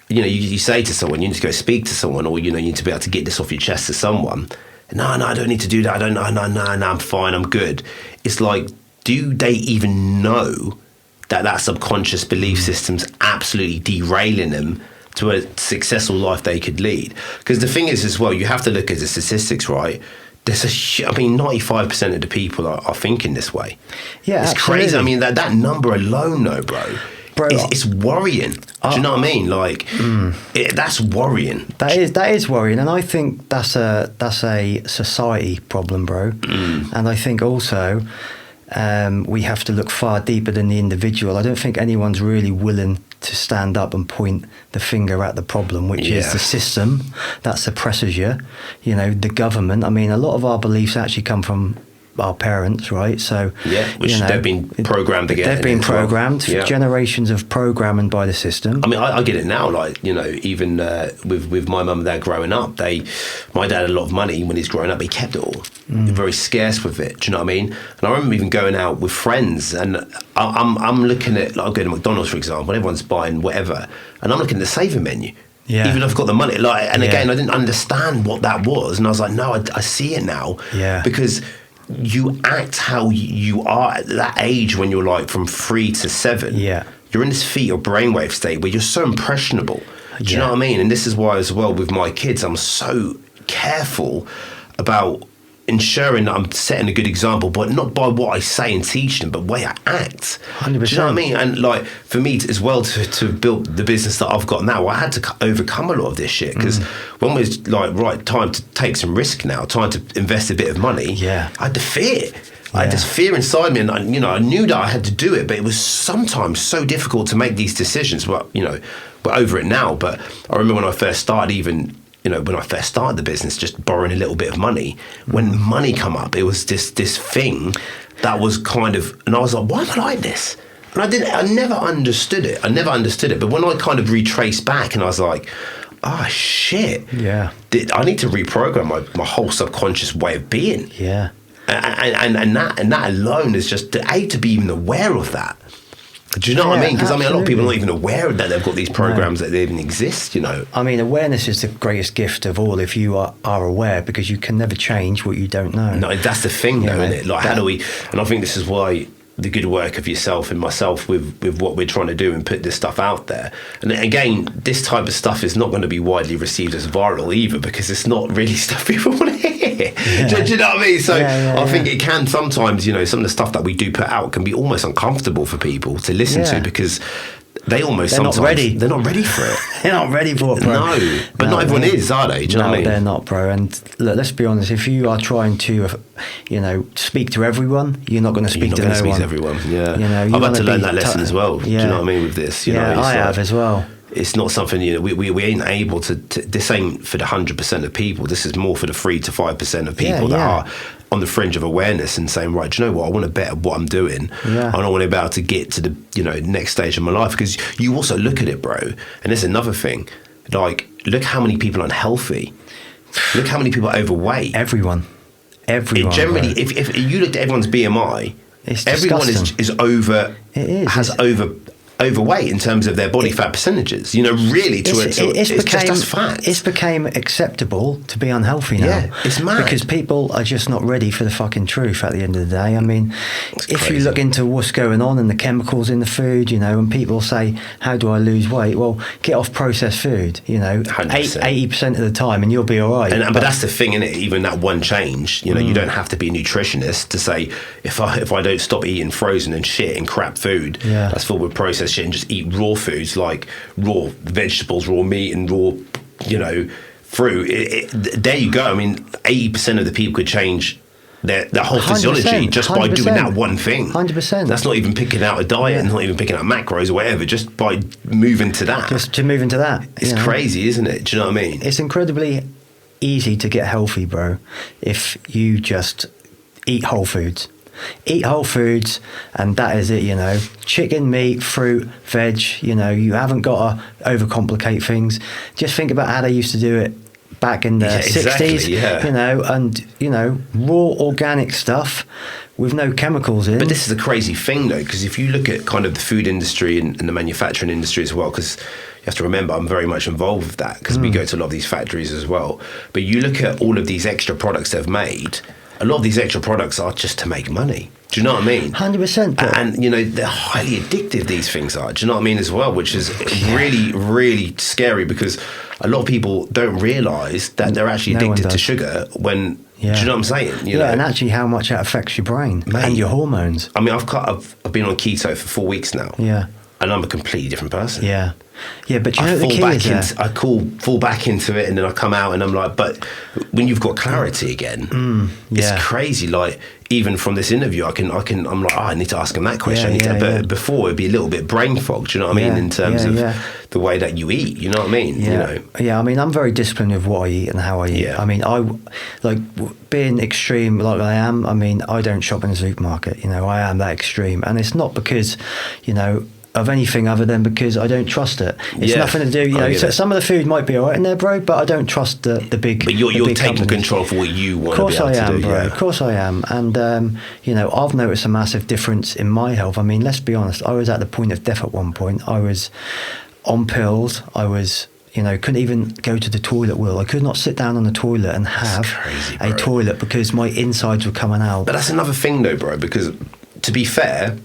you say to someone, you need to go speak to someone, or, you need to be able to get this off your chest to someone. No, I don't need to do that. No, I'm fine. I'm good. It's like, do they even know that subconscious belief system's absolutely derailing them to a successful life they could lead? Because the thing is as well, you have to look at the statistics, right? There's 95% of the people are thinking this way. Yeah, it's absolutely. crazy. I mean, that number alone, though, bro, it's worrying. Do you know what I mean? Like, that's worrying. That is worrying, and I think that's a society problem, bro. And I think also we have to look far deeper than the individual. I don't think anyone's really willing to stand up and point the finger at the problem, which is the system that suppresses you. The government. I mean, a lot of our beliefs actually come from our parents, right? So which they've been programmed again. They've been programmed. Generations of programming by the system. I mean, I get it now. Like, even with my mum and dad growing up, my dad had a lot of money when he's growing up. He kept it all. Very scarce with it. Do you know what I mean? And I remember even going out with friends, and I'm looking at, like, I'll go to McDonald's, for example, and everyone's buying whatever, and I'm looking at the saver menu. Yeah. Even if I've got the money, again, I didn't understand what that was, and I was like, no, I see it now. Yeah. Because you act how you are at that age when you're like from 3 to 7. Yeah. You're in this fetal brainwave state where you're so impressionable. Do you know what I mean? And this is why as well with my kids, I'm so careful about ensuring that I'm setting a good example, but not by what I say and teach them, but the way I act. 100%. Do you know what I mean? And like for me as well to build the business that I've got now, I had to overcome a lot of this shit, because when it was like right time to take some risk now, time to invest a bit of money, I had the fear. I had this fear inside me, and I knew that I had to do it, but it was sometimes so difficult to make these decisions. But we're over it now. But I remember when I first started, when I first started the business, just borrowing a little bit of money. When money come up, it was this thing that was kind of, and I was like, why am I like this? And I never understood it. But when I kind of retraced back, and I was like, oh shit, I need to reprogram my whole subconscious way of being. Yeah. And that alone is just to be even aware of that. Do you know what I mean? Because a lot of people are not even aware that they've got these programs that they even exist. I mean, awareness is the greatest gift of all. If you are aware, because you can never change what you don't know. No, that's the thing, though, isn't it? Like, how do we? And I think this is why the good work of yourself and myself with what we're trying to do and put this stuff out there. And again, this type of stuff is not going to be widely received as viral either, because it's not really stuff people want to hear. Do you know what I mean? So I think it can sometimes, some of the stuff that we do put out can be almost uncomfortable for people to listen to, because they're not ready. They're not ready for it. They're not ready for it, bro. No, but not everyone is, are they? Do you know what I mean? They're not, bro. And look, let's be honest. If you are trying to, speak to everyone, you're not going to speak to no one. Speak to everyone. Yeah. I've had to learn that lesson as well. Do you know what I mean with this? I have as well. It's not something we ain't able to. This ain't for the 100% of people. This is more for the 3 to 5% of people that are on the fringe of awareness and saying, right, do you know what? I want to better what I'm doing. Yeah. I want to be able to get to the next stage of my life. Because you also look at it, bro, and there's another thing. Like, look how many people are unhealthy. Look how many people are overweight. Everyone. Generally, if you looked at everyone's BMI, everyone is over. It is. Has over overweight in terms of their body fat percentages. You know, really, it's just fat. It's became acceptable to be unhealthy now. Yeah, it's mad. Because people are just not ready for the fucking truth at the end of the day. I mean, It's if crazy. you look into what's going on and the chemicals in the food, you know, and people say, how do I lose weight? Well, get off processed food, you know, 100%. 80% of the time and you'll be all right. But that's the thing, innit? Even that one change, you know, you don't have to be a nutritionist to say, if I don't stop eating frozen and shit and crap food that's filled with processed shit and just eat raw foods like raw vegetables, raw meat and raw, you know, fruit, there you go. I mean, 80% of the people could change their whole physiology just by doing that one thing. 100%. That's not even picking out a diet and not even picking out macros or whatever, just by moving to that. Just to move into that. It's crazy, isn't it? Do you know what I mean? It's incredibly easy to get healthy, bro, if you just eat whole foods. Eat whole foods, and that is it, you know. Chicken, meat, fruit, veg, you know, you haven't got to overcomplicate things. Just think about how they used to do it back in the 60s, you know, and, you know, raw organic stuff with no chemicals in. But this is a crazy thing, though, because if you look at kind of the food industry and the manufacturing industry as well, because you have to remember I'm very much involved with that because we go to a lot of these factories as well. But you look at all of these extra products they've made, a lot of these extra products are just to make money. Do you know what I mean? 100%. And, you know, they're highly addictive, these things are. Do you know what I mean as well? Which is really, really scary because a lot of people don't realise that they're actually addicted to sugar when... Do you know what I'm saying? You know? And actually how much that affects your brain and your hormones. I mean, I've been on keto for 4 weeks now. Yeah. And I'm a completely different person. Yeah. Yeah, but you know the key is I fall back into it and then I come out and I'm like, but when you've got clarity again, it's crazy. Like, even from this interview, I'm like, I need to ask him that question. But before it'd be a little bit brain fogged, you know what I mean? In terms of the way that you eat, you know what I mean? Yeah. You know? Yeah, I mean, I'm very disciplined with what I eat and how I eat. Yeah. I mean, being extreme like I am, I mean, I don't shop in a supermarket, you know, I am that extreme. And it's not because, you know, of anything other than because I don't trust it. It's nothing to do, you know. So some of the food might be all right in there, bro, but I don't trust the big. But you're big taking companies. control for what you want to be able to do. Of course I am, bro. Of course I am. And you know, I've noticed a massive difference in my health. I mean, let's be honest. I was at the point of death at one point. I was on pills. I was, you know, couldn't even go to the toilet. I could not sit down on the toilet and have a toilet because my insides were coming out. But that's another thing, though, bro. Because to be fair.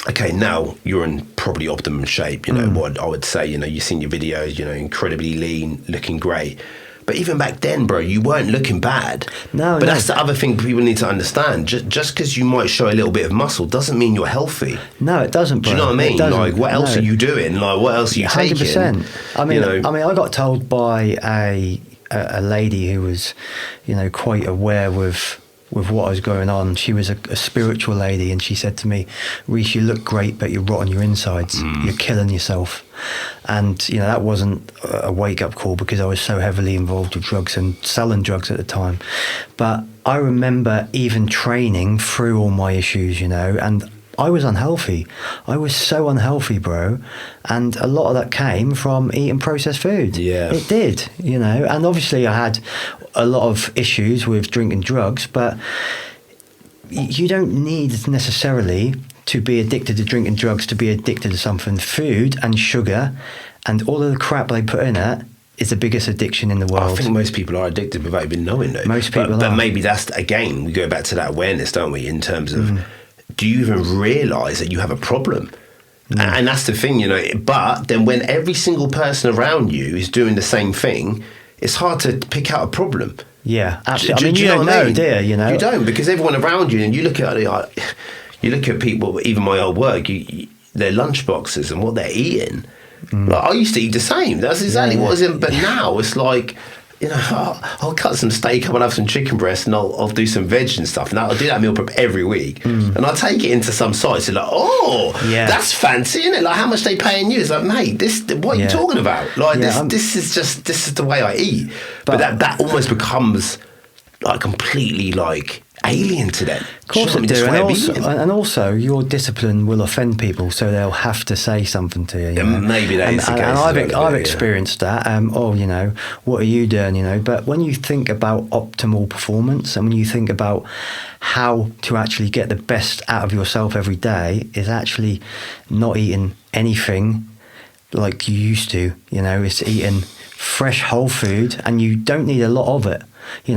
Okay, now you're in probably optimum shape, you know, what I would say, you know, you've seen your videos, you know, incredibly lean, looking great. But even back then, bro, you weren't looking bad. No, But that's the other thing people need to understand. Just because you might show a little bit of muscle doesn't mean you're healthy. No, it doesn't, bro. Do you know what I mean? Like, what else are you doing? Like, what else are you 100%. taking? I mean, you know? I got told by a lady who was, you know, quite aware with what was going on. She was a spiritual lady, and she said to me, Reese, you look great, but you're rotten your insides. You're killing yourself. And, you know, that wasn't a wake-up call because I was so heavily involved with drugs and selling drugs at the time. But I remember even training through all my issues, you know, and I was unhealthy. I was so unhealthy, bro. And a lot of that came from eating processed food. Yeah. It did, you know. And obviously I had a lot of issues with drinking drugs, but you don't need necessarily to be addicted to drinking drugs to be addicted to something. Food and sugar and all of the crap they put in it is the biggest addiction in the world. I think most people are addicted without even knowing, though. Most people are. But maybe that's, again, we go back to that awareness, don't we, in terms of, do you even realise that you have a problem? And that's the thing, you know. But then when every single person around you is doing the same thing, it's hard to pick out a problem. Yeah, absolutely. I mean, you don't know, do you? You know, you don't, because everyone around you, and you look at people, even my old work, their lunch boxes and what they're eating. Like, I used to eat the same. That's exactly what I was in. But now it's like, you know, I'll cut some steak up and have some chicken breast, and I'll do some veg and stuff. And I'll do that meal prep every week, and I'll take it into some sites. They're like, that's fancy, isn't it? Like, how much they paying you? It's like, mate, what are you talking about? Like, this is the way I eat. But that almost becomes like completely like alien to them. Of course it do, and also your discipline will offend people, so they'll have to say something to you. You know? Maybe that is the case. And I've experienced that. What are you doing? But when you think about optimal performance, and when you think about how to actually get the best out of yourself every day, is actually not eating anything like you used to. It's eating fresh whole food, and you don't need a lot of it. When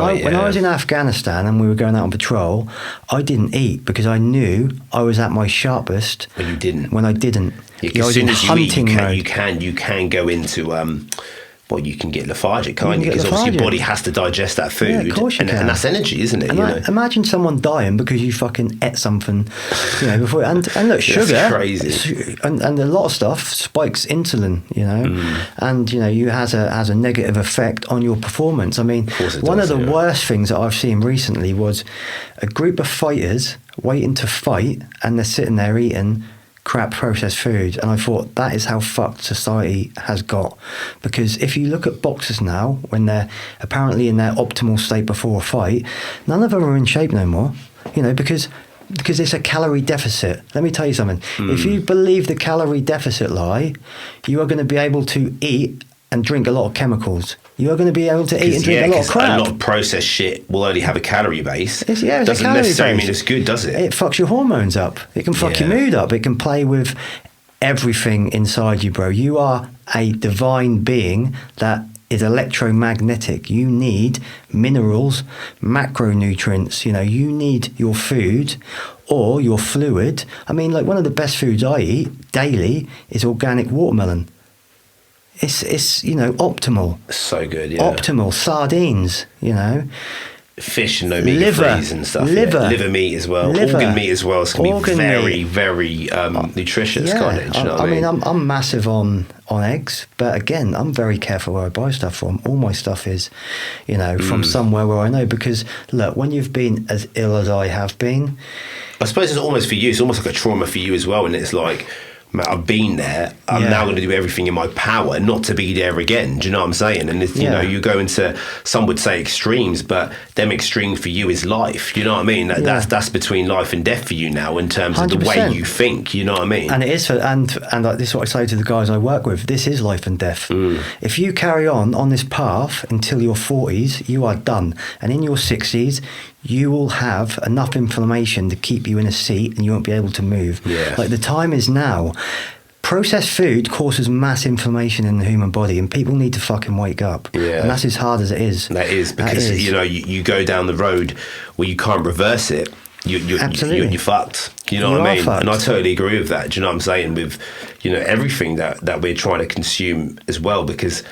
I was in Afghanistan and we were going out on patrol, I didn't eat because I knew I was at my sharpest. When you didn't. When I didn't. Yeah, as soon as you eat, you can go into you can get lethargic, can't you? Because obviously your body has to digest that food. Yeah, of course you can. And that's energy, isn't it? Imagine someone dying because you fucking ate something, before. And look, sugar, that's crazy. And a lot of stuff spikes insulin, and has a negative effect on your performance. I mean, one of the worst things that I've seen recently was a group of fighters waiting to fight, and they're sitting there eating crap processed food, and I thought that is how fucked society has got. Because if you look at boxers now, when they're apparently in their optimal state before a fight, none of them are in shape no more, because it's a calorie deficit. Let me tell you something. If you believe the calorie deficit lie, you are going to be able to eat and drink a lot of chemicals. You are going to be able to eat and drink a lot of crap. A lot of processed shit will only have a calorie base. It's doesn't necessarily mean it's good, does it? It fucks your hormones up. It can fuck your mood up. It can play with everything inside you, bro. You are a divine being that is electromagnetic. You need minerals, macronutrients. You need your food or your fluid. I mean, like, one of the best foods I eat daily is organic watermelon. It's optimal. So good, yeah. Optimal. Sardines, Fish and omega-3s and stuff. Liver meat as well. Organ meat as well. It's going to be very, very nutritious, can't it? I'm massive on eggs, but again, I'm very careful where I buy stuff from. All my stuff is, from somewhere where I know, because, look, when you've been as ill as I have been... I suppose it's almost for you. It's almost like a trauma for you as well, and it's like... I've been there. I'm now going to do everything in my power not to be there again. Do you know what I'm saying? And you go into, some would say extremes, but them extreme for you is life. Do you know what I mean? That's between life and death for you now in terms 100%. Of the way you think. You know what I mean? And it is, and like, this is what I say to the guys I work with. This is life and death. If you carry on this path until your 40s, you are done. And in your 60s, you will have enough inflammation to keep you in a seat and you won't be able to move. Yeah. Like, the time is now. Processed food causes mass inflammation in the human body, and people need to fucking wake up. Yeah. And that's as hard as it is. That is, because you go down the road where you can't reverse it. You're fucked. You know what I mean? Fucked. And I totally agree with that. Do you know what I'm saying? With everything that we're trying to consume as well, because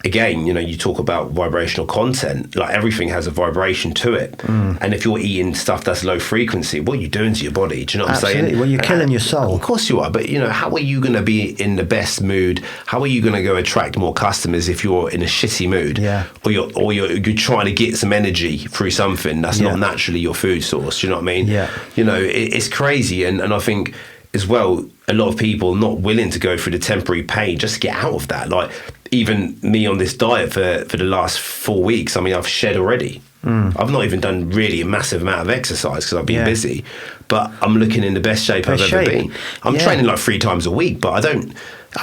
again, you talk about vibrational content, like everything has a vibration to it. And if you're eating stuff that's low frequency, what are you doing to your body? Do you know what I'm saying? Well, you're killing your soul. Of course you are. But, how are you going to be in the best mood? How are you going to go attract more customers if you're in a shitty mood? Yeah. Or you're trying to get some energy through something that's not naturally your food source. Do you know what I mean? Yeah. It's crazy. And I think as well, a lot of people not willing to go through the temporary pain just to get out of that. Like, even me on this diet for the last 4 weeks, I mean, I've shed already. I've not even done really a massive amount of exercise because I've been busy, but I'm looking in the best shape I've ever been. I'm training like 3 times a week, but I don't.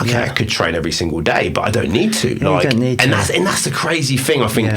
Okay, I could train every single day, but I don't need to. You don't need to. And that's the crazy thing. I think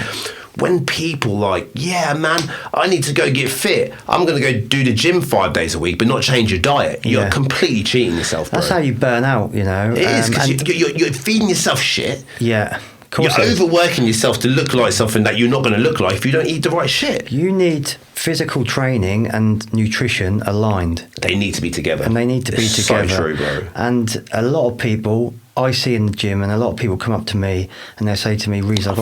when people like, I need to go get fit. I'm going to go do the gym 5 days a week, but not change your diet. You're completely cheating yourself, bro. That's how you burn out, It is, because you're feeding yourself shit. Yeah. You're overworking yourself to look like something that you're not going to look like if you don't eat the right shit. You need physical training and nutrition aligned. They need to be together. And they need to be together. So true, bro. And a lot of people I see in the gym, and a lot of people come up to me and they say to me, Reese, how'd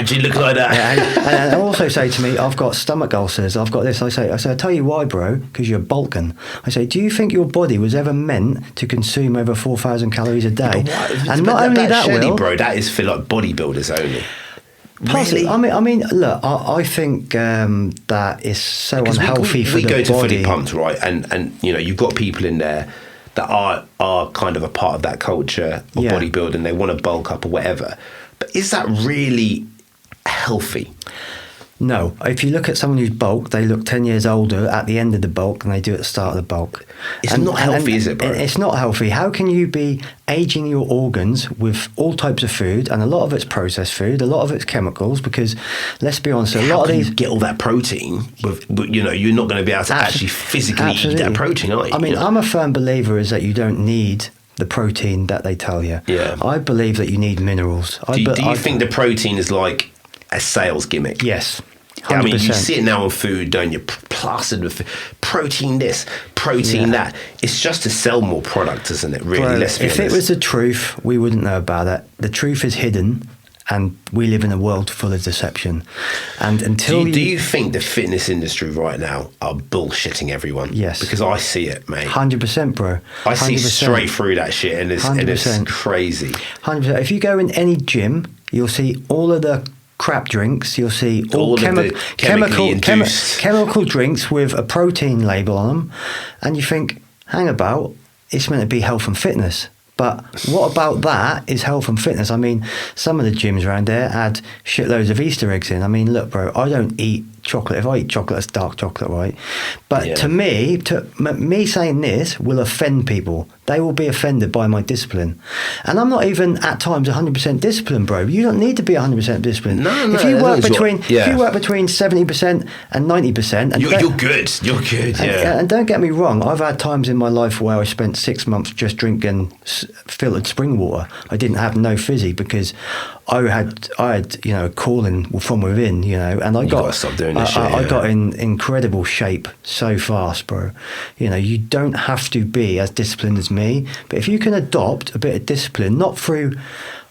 you look like that? and they also say to me, I've got stomach ulcers, I've got this. I say, I tell you why, bro, because you're bulking. I say, do you think your body was ever meant to consume over 4,000 calories a day? And not only that, Shelley, bro, that is for like bodybuilders only. Really? I mean, look, I think that is so unhealthy for the body. We go to Fully Pumped, right? And you've got people in there that are kind of a part of that culture of bodybuilding. They want to bulk up or whatever. But is that really healthy? No. If you look at someone who's bulked, they look 10 years older at the end of the bulk than they do at the start of the bulk. It's not healthy, is it, bro? It's not healthy. How can you be aging your organs with all types of food, and a lot of it's processed food, a lot of it's chemicals, because let's be honest, a lot of these... you get all that protein, but you know, you're not going to be able to actually physically eat that protein, are you? I mean, I'm a firm believer is that you don't need the protein that they tell you. Yeah. I believe that you need minerals. Do you think the protein is like a sales gimmick? Yes. 100%. I mean, you see it now on food, don't you? Plastered with protein this, protein that. It's just to sell more product, isn't it? Really, let's be honest. If it was the truth, we wouldn't know about it. The truth is hidden, and we live in a world full of deception. And until do you think the fitness industry right now are bullshitting everyone? Yes, because I see it, mate. 100%, bro. 100%. I see straight through that shit, and it's crazy. 100%. If you go in any gym, you'll see all of the crap drinks. You'll see all chemical drinks with a protein label on them, and you think, hang about, it's meant to be health and fitness. But what about that is health and fitness? I mean, some of the gyms around there had shitloads of Easter eggs in. I mean, look, bro, I don't eat chocolate. If I eat chocolate, it's dark chocolate, right? But to me saying this will offend people. They will be offended by my discipline. And I'm not even at times 100% disciplined, bro. You don't need to be 100% disciplined. No, if you work between 70% and 90%, and you're good. You're good. And don't get me wrong, I've had times in my life where I spent 6 months just drinking filtered spring water. I didn't have no fizzy because I had a calling from within, and I got in incredible shape so fast, bro. You don't have to be as disciplined as me, but if you can adopt a bit of discipline, not through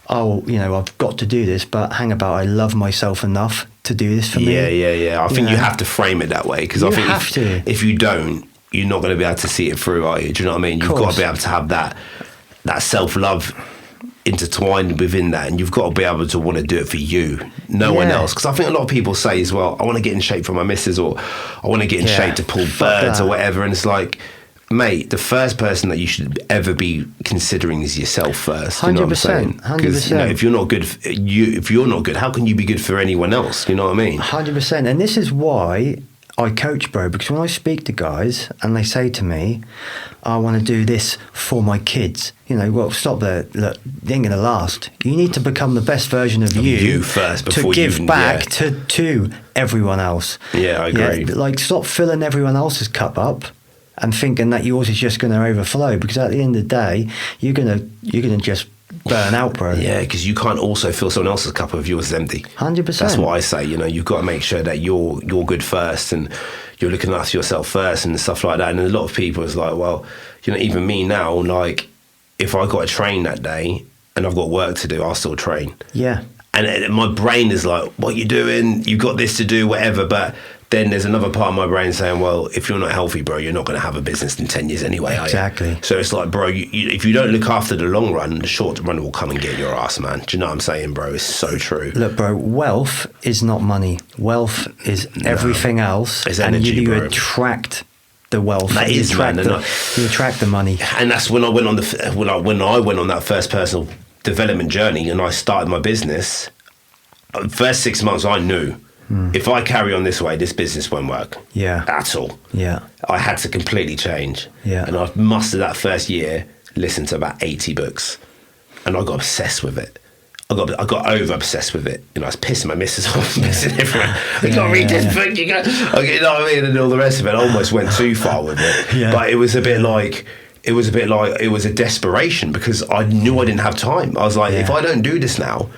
I've got to do this, but hang about, I love myself enough to do this for me. I think you have to frame it that way, because I think if you don't, you're not going to be able to see it through, are you? Do you know what I mean? You've got to be able to have that self-love intertwined within that, and you've got to be able to want to do it for you, no one else. Because I think a lot of people say as well, I want to get in shape for my missus, or I want to get in shape to pull birds or whatever, and it's like, mate, the first person that you should ever be considering is yourself first. 100%. You know what I'm saying? 100%. If you're not good, how can you be good for anyone else? You know what I mean? 100%. And this is why I coach, bro, because when I speak to guys and they say to me, I want to do this for my kids, well, stop there. Look, it ain't going to last. You need to become the best version of you first before to give back to everyone else. Yeah, I agree. Like, stop filling everyone else's cup up and thinking that yours is just going to overflow, because at the end of the day, you're gonna just burn out, bro. Yeah, because you can't also fill someone else's cup if yours is empty. 100%. That's what I say. You've got to make sure that you're good first, and you're looking after yourself first, and stuff like that. And a lot of people is like, well, even me now, like, if I got to train that day and I've got work to do, I'll still train. Yeah. And my brain is like, what you doing? You've got this to do, whatever. But then there's another part of my brain saying, well, if you're not healthy, bro, you're not going to have a business in 10 years anyway, exactly. Are you? So it's like, bro, if you don't look after the long run, the short run will come and get your ass, man. Do you know what I'm saying, bro? It's so true. Look, bro, wealth is not money. Wealth is everything else. It's energy, and you bro. Attract the wealth. That is, man. You attract the money. And that's when I went on when I went on that first personal development journey and I started my business. The first 6 months, I knew, if I carry on this way, this business won't work. Yeah. At all. Yeah. I had to completely change. Yeah. And I mustered that first year, listened to about 80 books, and I got obsessed with it. I got over obsessed with it. I was pissing my missus off, pissing everyone. You got to read this book. You know what I mean, and all the rest of it. I almost went too far with it. Yeah. But it was a desperation, because I knew I didn't have time. I was like, if I don't do this now,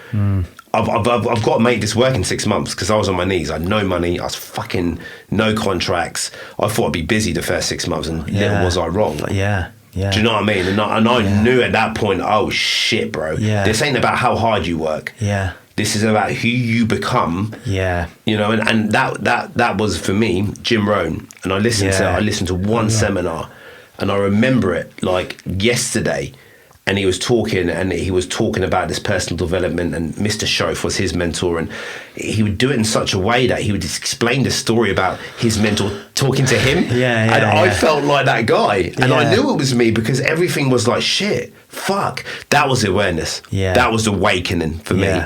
I've got to make this work in 6 months, because I was on my knees. I had no money. I was fucking no contracts. I thought I'd be busy the first 6 months, and little was I wrong. Yeah. Yeah. Do you know what I mean? And I knew at that point, oh shit, bro. Yeah. This ain't about how hard you work. Yeah. This is about who you become. Yeah. And that was for me, Jim Rohn. And I listened to one seminar, and I remember it like yesterday. And he was talking about this personal development, and Mr. Shoaff was his mentor, and he would do it in such a way that he would explain the story about his mentor talking to him. I felt like that guy, and I knew it was me, because everything was like, shit, fuck. That was awareness. Yeah. That was awakening for me.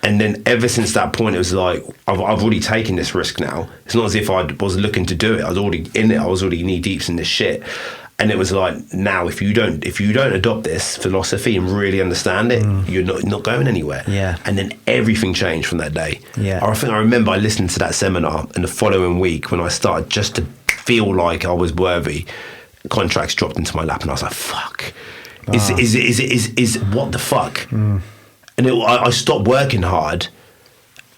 And then ever since that point, it was like, I've already taken this risk now. It's not as if I was looking to do it. I was already in it. I was already knee deep in this shit. And it was like, now, if you don't adopt this philosophy and really understand it, you're not going anywhere. Yeah. And then everything changed from that day. Yeah. I remember I listened to that seminar, and the following week when I started just to feel like I was worthy, contracts dropped into my lap, and I was like, fuck. Is what the fuck? And I stopped working hard,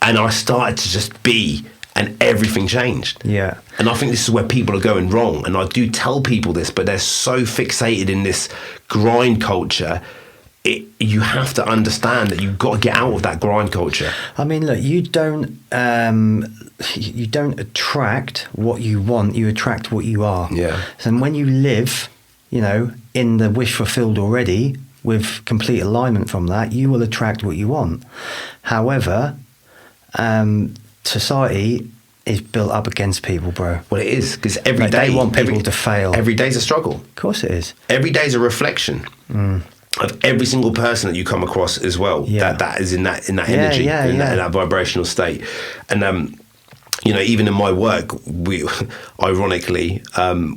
and I started to just be, and everything changed. Yeah. And I think this is where people are going wrong. And I do tell people this, but they're so fixated in this grind culture. You have to understand that you've got to get out of that grind culture. I mean, look, you don't attract what you want. You attract what you are. Yeah. And when you live, in the wish fulfilled already, with complete alignment from that, you will attract what you want. However, society is built up against people, bro. Well, it is, because every day they want people to fail. Every day's a struggle. Of course it is. Every day's a reflection of every single person that you come across as well. Yeah. That is in that energy, in that vibrational state. And even in my work, we ironically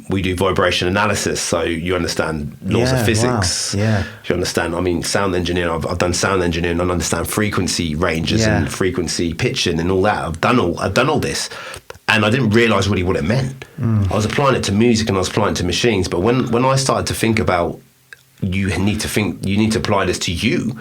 we do vibration analysis, so you understand laws of physics. Wow. Yeah, you understand. I mean, sound engineering. I've done sound engineering and understand frequency ranges and frequency pitching and all that. I've done all this, and I didn't realise really what it meant. I was applying it to music and I was applying it to machines, but when I started to think about you need to apply this to you.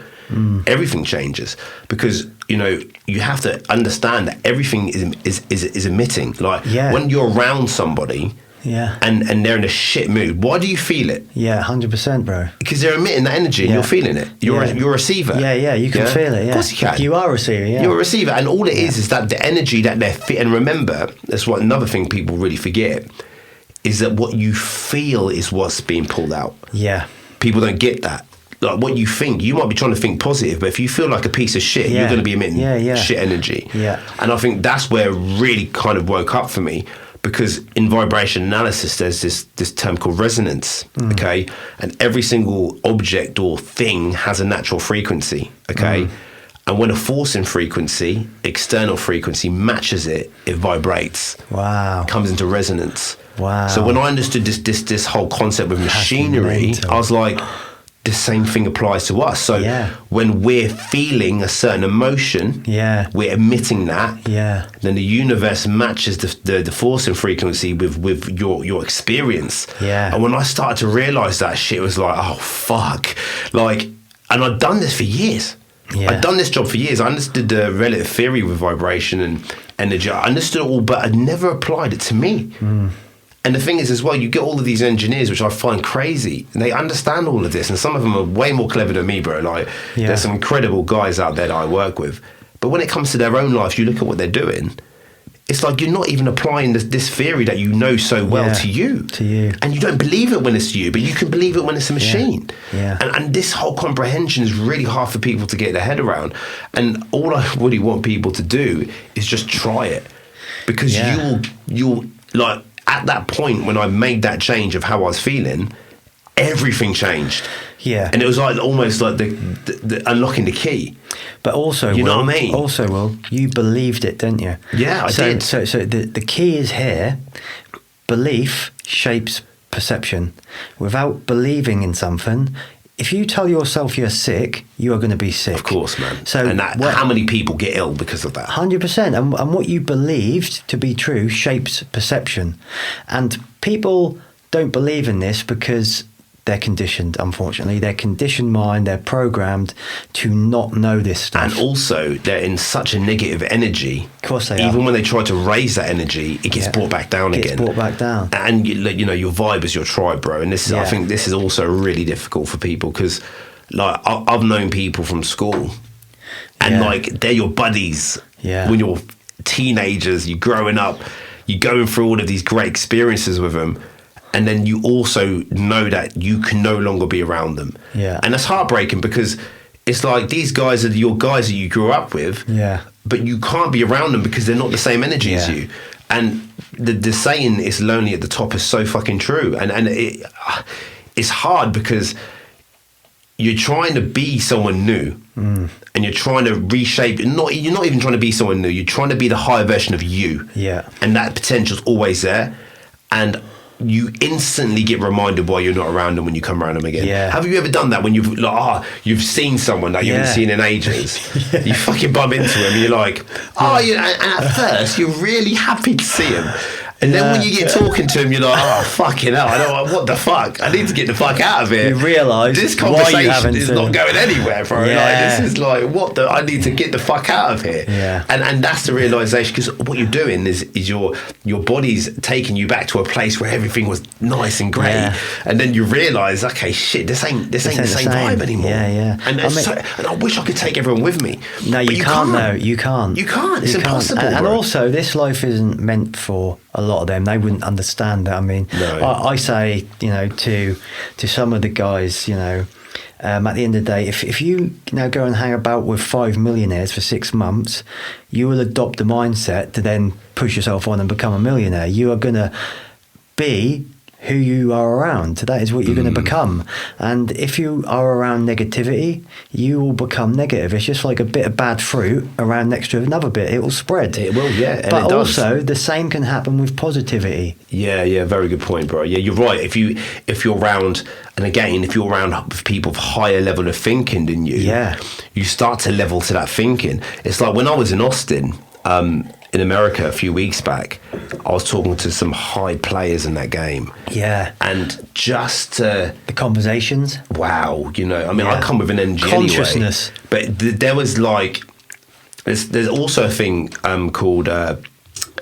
Everything changes, because you have to understand that everything is emitting. Like when you're around somebody, and they're in a shit mood, why do you feel it? 100%, bro. Because they're emitting that energy, and you're feeling it. You're a receiver. You can feel it. Of course you can. You are a receiver. You're a receiver, and all it is that the energy that they're and remember, that's what another thing people really forget, is that what you feel is what's being pulled out. People don't get that. Like what you think, you might be trying to think positive, but if you feel like a piece of shit, you're going to be emitting shit energy. And I think that's where it really kind of woke up for me, because in vibration analysis, there's this term called resonance, okay? And every single object or thing has a natural frequency, okay? And when a forcing frequency, external frequency, matches it, it vibrates. Wow. Comes into resonance. Wow. So when I understood this whole concept with machinery, I was like, the same thing applies to us. So when we're feeling a certain emotion, we're emitting that. Then the universe matches the forcing frequency with your experience. And when I started to realise that shit, was like, oh fuck, and I'd done this for years. I'd done this job for years. I understood the relative theory with vibration and energy. I understood it all, but I'd never applied it to me. And the thing is as well, you get all of these engineers, which I find crazy, and they understand all of this, and some of them are way more clever than me, bro. There's some incredible guys out there that I work with. But when it comes to their own life, you look at what they're doing, it's like you're not even applying this theory that you know so well to you. And you don't believe it when it's you, but you can believe it when it's a machine. And this whole comprehension is really hard for people to get their head around. And all I really want people to do is just try it. Because you'll at that point when I made that change of how I was feeling, everything changed. And it was like almost like the unlocking the key. But also, you know what I mean? Also, Will, you believed it, didn't you? I did. So the key is here. Belief shapes perception. Without believing in something, if you tell yourself you're sick, you are going to be sick. Of course, man. So how many people get ill because of that? 100%. And what you believed to be true shapes perception. And people don't believe in this because they're conditioned, unfortunately. Their conditioned mind, they're programmed to not know this stuff. And also, they're in such a negative energy. Of course they are. Even when they try to raise that energy, it gets brought back down again. It gets brought back down. And, your vibe is your tribe, bro. And this is, I think this is also really difficult for people because, I've known people from school and, they're your buddies. When you're teenagers, you're growing up, you're going through all of these great experiences with them. And then you also know that you can no longer be around them. And that's heartbreaking because it's like these guys are your guys that you grew up with, but you can't be around them because they're not the same energy as you. And the saying "it's lonely at the top" is so fucking true. And it's hard because you're trying to be someone new, and you're trying to reshape. You're not even trying to be someone new. You're trying to be the higher version of you. Yeah. And that potential's always there, and you instantly get reminded why you're not around them when you come around them again. Yeah. Have you ever done that when you've seen someone that you haven't seen in ages? You fucking bump into him and you're like, and at first you're really happy to see him. And then when you get talking to him, you're like, oh, fucking hell, what the fuck? I need to get the fuck out of here. You realise this conversation is not going anywhere, bro. Like, this is like, I need to get the fuck out of here. Yeah. And that's the realisation, because what you're doing is your body's taking you back to a place where everything was nice and great. Yeah. And then you realise, okay, shit, this ain't the same vibe anymore. Yeah. And I wish I could take everyone with me. No, you can't. No, you can't. You can't. It's impossible. And also, this life isn't meant for a lot of them. They wouldn't understand that. I mean, no. I say, to some of the guys, at the end of the day, if you go and hang about with 5 millionaires for 6 months, you will adopt the mindset to then push yourself on and become a millionaire. You are going to be who you are around. That is what you're going to become. And if you are around negativity, you will become negative. It's just like a bit of bad fruit around next to another bit. It will spread. It will, yeah. And but also, the same can happen with positivity. Yeah, very good point, bro. Yeah, you're right. If you're around, and again, if you're around with people of higher level of thinking than you, you start to level to that thinking. It's like when I was in Austin, in America a few weeks back, I was talking to some high players in that game. Yeah. And just the conversations. Wow, I come with an energy consciousness. Anyway, but there was like, there's also a thing called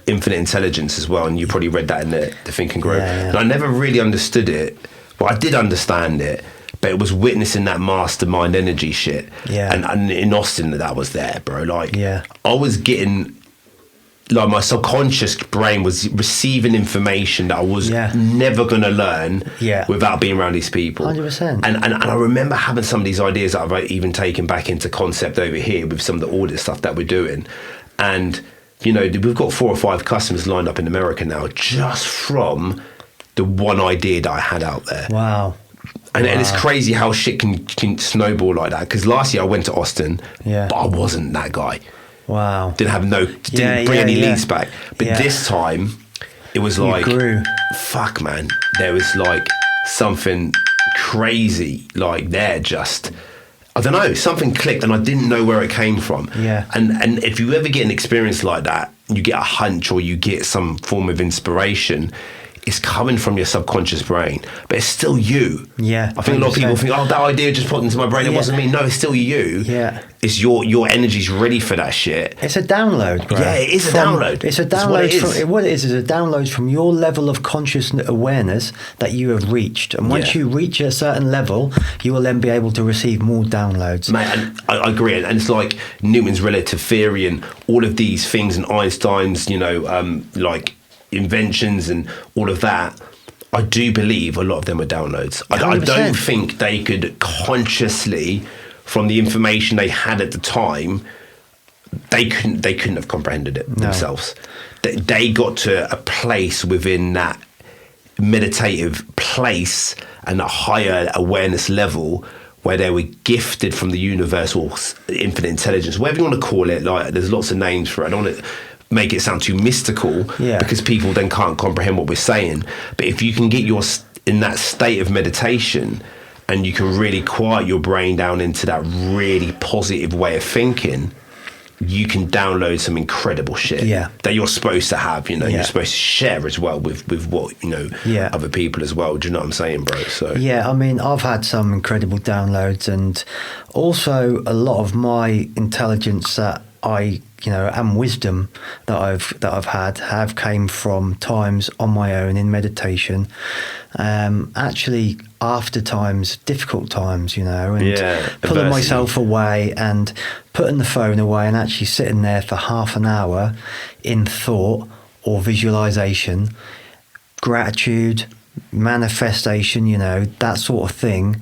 infinite intelligence as well, and you probably read that in the Think and Grow. Yeah. And I never really understood it. Well, I did understand it, but it was witnessing that mastermind energy shit. Yeah. And in Austin, that was there, bro. Like, yeah. I was getting, like, my subconscious brain was receiving information that I was never going to learn without being around these people. 100%. And I remember having some of these ideas that I've even taken back into concept over here with some of the audit stuff that we're doing. And, we've got 4 or 5 customers lined up in America now just from the one idea that I had out there. Wow. And it's crazy how shit can snowball like that. Because last year I went to Austin, but I wasn't that guy. Wow. Didn't bring any leads back. But this time, it was like, fuck, man. There was like something crazy, like there just, I don't know, something clicked and I didn't know where it came from. Yeah. And if you ever get an experience like that, you get a hunch or you get some form of inspiration, it's coming from your subconscious brain, but it's still you. Yeah. I think 100%. A lot of people think, that idea just popped into my brain. It wasn't me. No, it's still you. Yeah. It's your energy's ready for that shit. It's a download, bro. Yeah, it is a download. It's a download. What it is a download from your level of conscious awareness that you have reached. And once you reach a certain level, you will then be able to receive more downloads. Mate, and I agree. And it's like Newton's relative theory and all of these things and Einstein's, like inventions and all of that. I do believe a lot of them are downloads. I don't think they could consciously, from the information they had at the time, they couldn't have comprehended it themselves. They got to a place within that meditative place and that higher awareness level where they were gifted from the universal infinite intelligence, whatever you want to call it. Like, there's lots of names for it. I don't want to make it sound too mystical because people then can't comprehend what we're saying. But if you can get in that state of meditation and you can really quiet your brain down into that really positive way of thinking, you can download some incredible shit that you're supposed to have, you're supposed to share as well with what, other people as well. Do you know what I'm saying, bro? So yeah, I mean, I've had some incredible downloads, and also a lot of my intelligence that I and wisdom that I've had have came from times on my own in meditation, actually after times, difficult times, and pulling myself away and putting the phone away and actually sitting there for half an hour in thought or visualization, gratitude, manifestation, that sort of thing,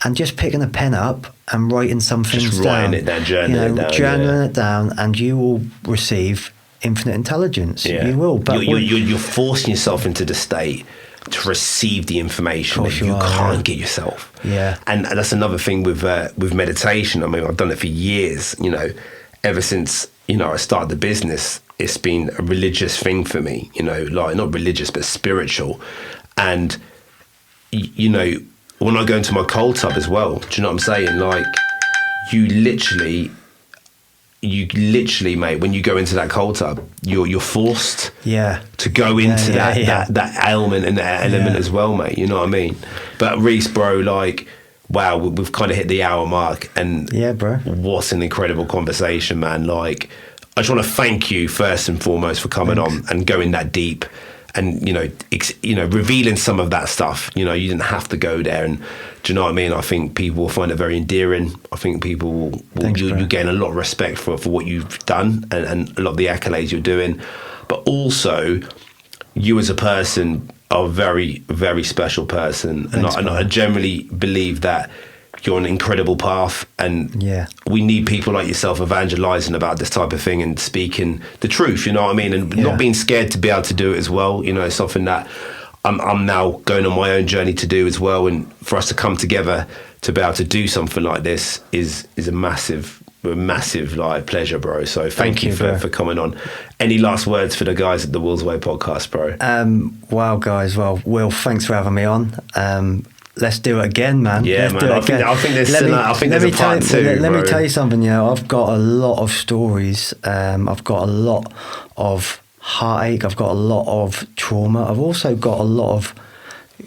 and just picking a pen up and writing some things down. Just writing it down, journaling it down, and you will receive infinite intelligence. You will. But you're forcing yourself into the state to receive the information that you you are, can't yeah. get yourself. Yeah. And that's another thing with meditation. I mean, I've done it for years, you know, ever since, you know, I started the business. It's been a religious thing for me, you know, like not religious, but spiritual. And, you know, when I go into my cold tub as well, do you know what I'm saying? Like, you literally, mate, when you go into that cold tub, you're forced to go into that ailment and that element as well, mate. You know what I mean? But Reese, bro, like, wow, we've kind of hit the hour mark, and bro, what an incredible conversation, man. Like, I just want to thank you first and foremost for coming on and going that deep, and you know, revealing some of that stuff. You know, you didn't have to go there, and do you know what I mean? I think people will find it very endearing. I think people you gain a lot of respect for what you've done, and a lot of the accolades you're doing, but also you as a person are a very, very special person. Thanks, and I generally believe that you're on an incredible path, and we need people like yourself evangelizing about this type of thing and speaking the truth, you know what I mean? And not being scared to be able to do it as well. You know, it's something that I'm now going on my own journey to do as well. And for us to come together to be able to do something like this is a massive like pleasure, bro. So thank you for coming on. Any last words for the guys at the Will's Way podcast, bro? Wow, guys. Well, Will, thanks for having me on. Let's do it again, man. Yeah, Let's man. do it again. I think there's a part two. Let me tell you something. You know, I've got a lot of stories. I've got a lot of heartache. I've got a lot of trauma. I've also got a lot of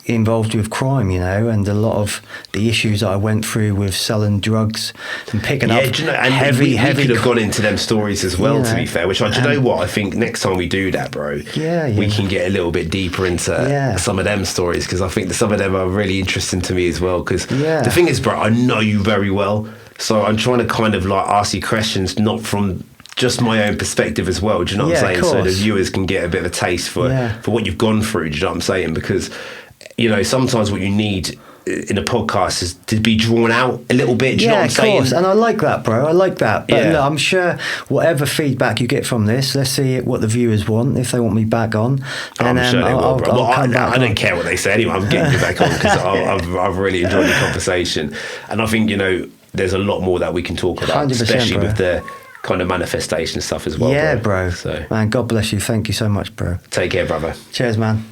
involved with crime, you know, and a lot of the issues that I went through with selling drugs and picking up heavy. We could have gone into them stories as well, to be fair. Which do you know what? I think next time we do that, bro, we can get a little bit deeper into some of them stories, because I think some of them are really interesting to me as well. Because the thing is, bro, I know you very well, so I'm trying to kind of like ask you questions not from just my own perspective as well. Do you know what I'm saying? So the viewers can get a bit of a taste for what you've gone through. Do you know what I'm saying? Because, you know, sometimes what you need in a podcast is to be drawn out a little bit. Do you know what I'm saying? Course. And I like that, bro. I like that. But look, I'm sure whatever feedback you get from this, let's see what the viewers want. If they want me back on, I'm sure they will, bro. I don't care what they say anyway. I'm getting you back on because I've really enjoyed the conversation. And I think, you know, there's a lot more that we can talk about, especially with the kind of manifestation stuff as well. Yeah, bro. So, man, God bless you. Thank you so much, bro. Take care, brother. Cheers, man.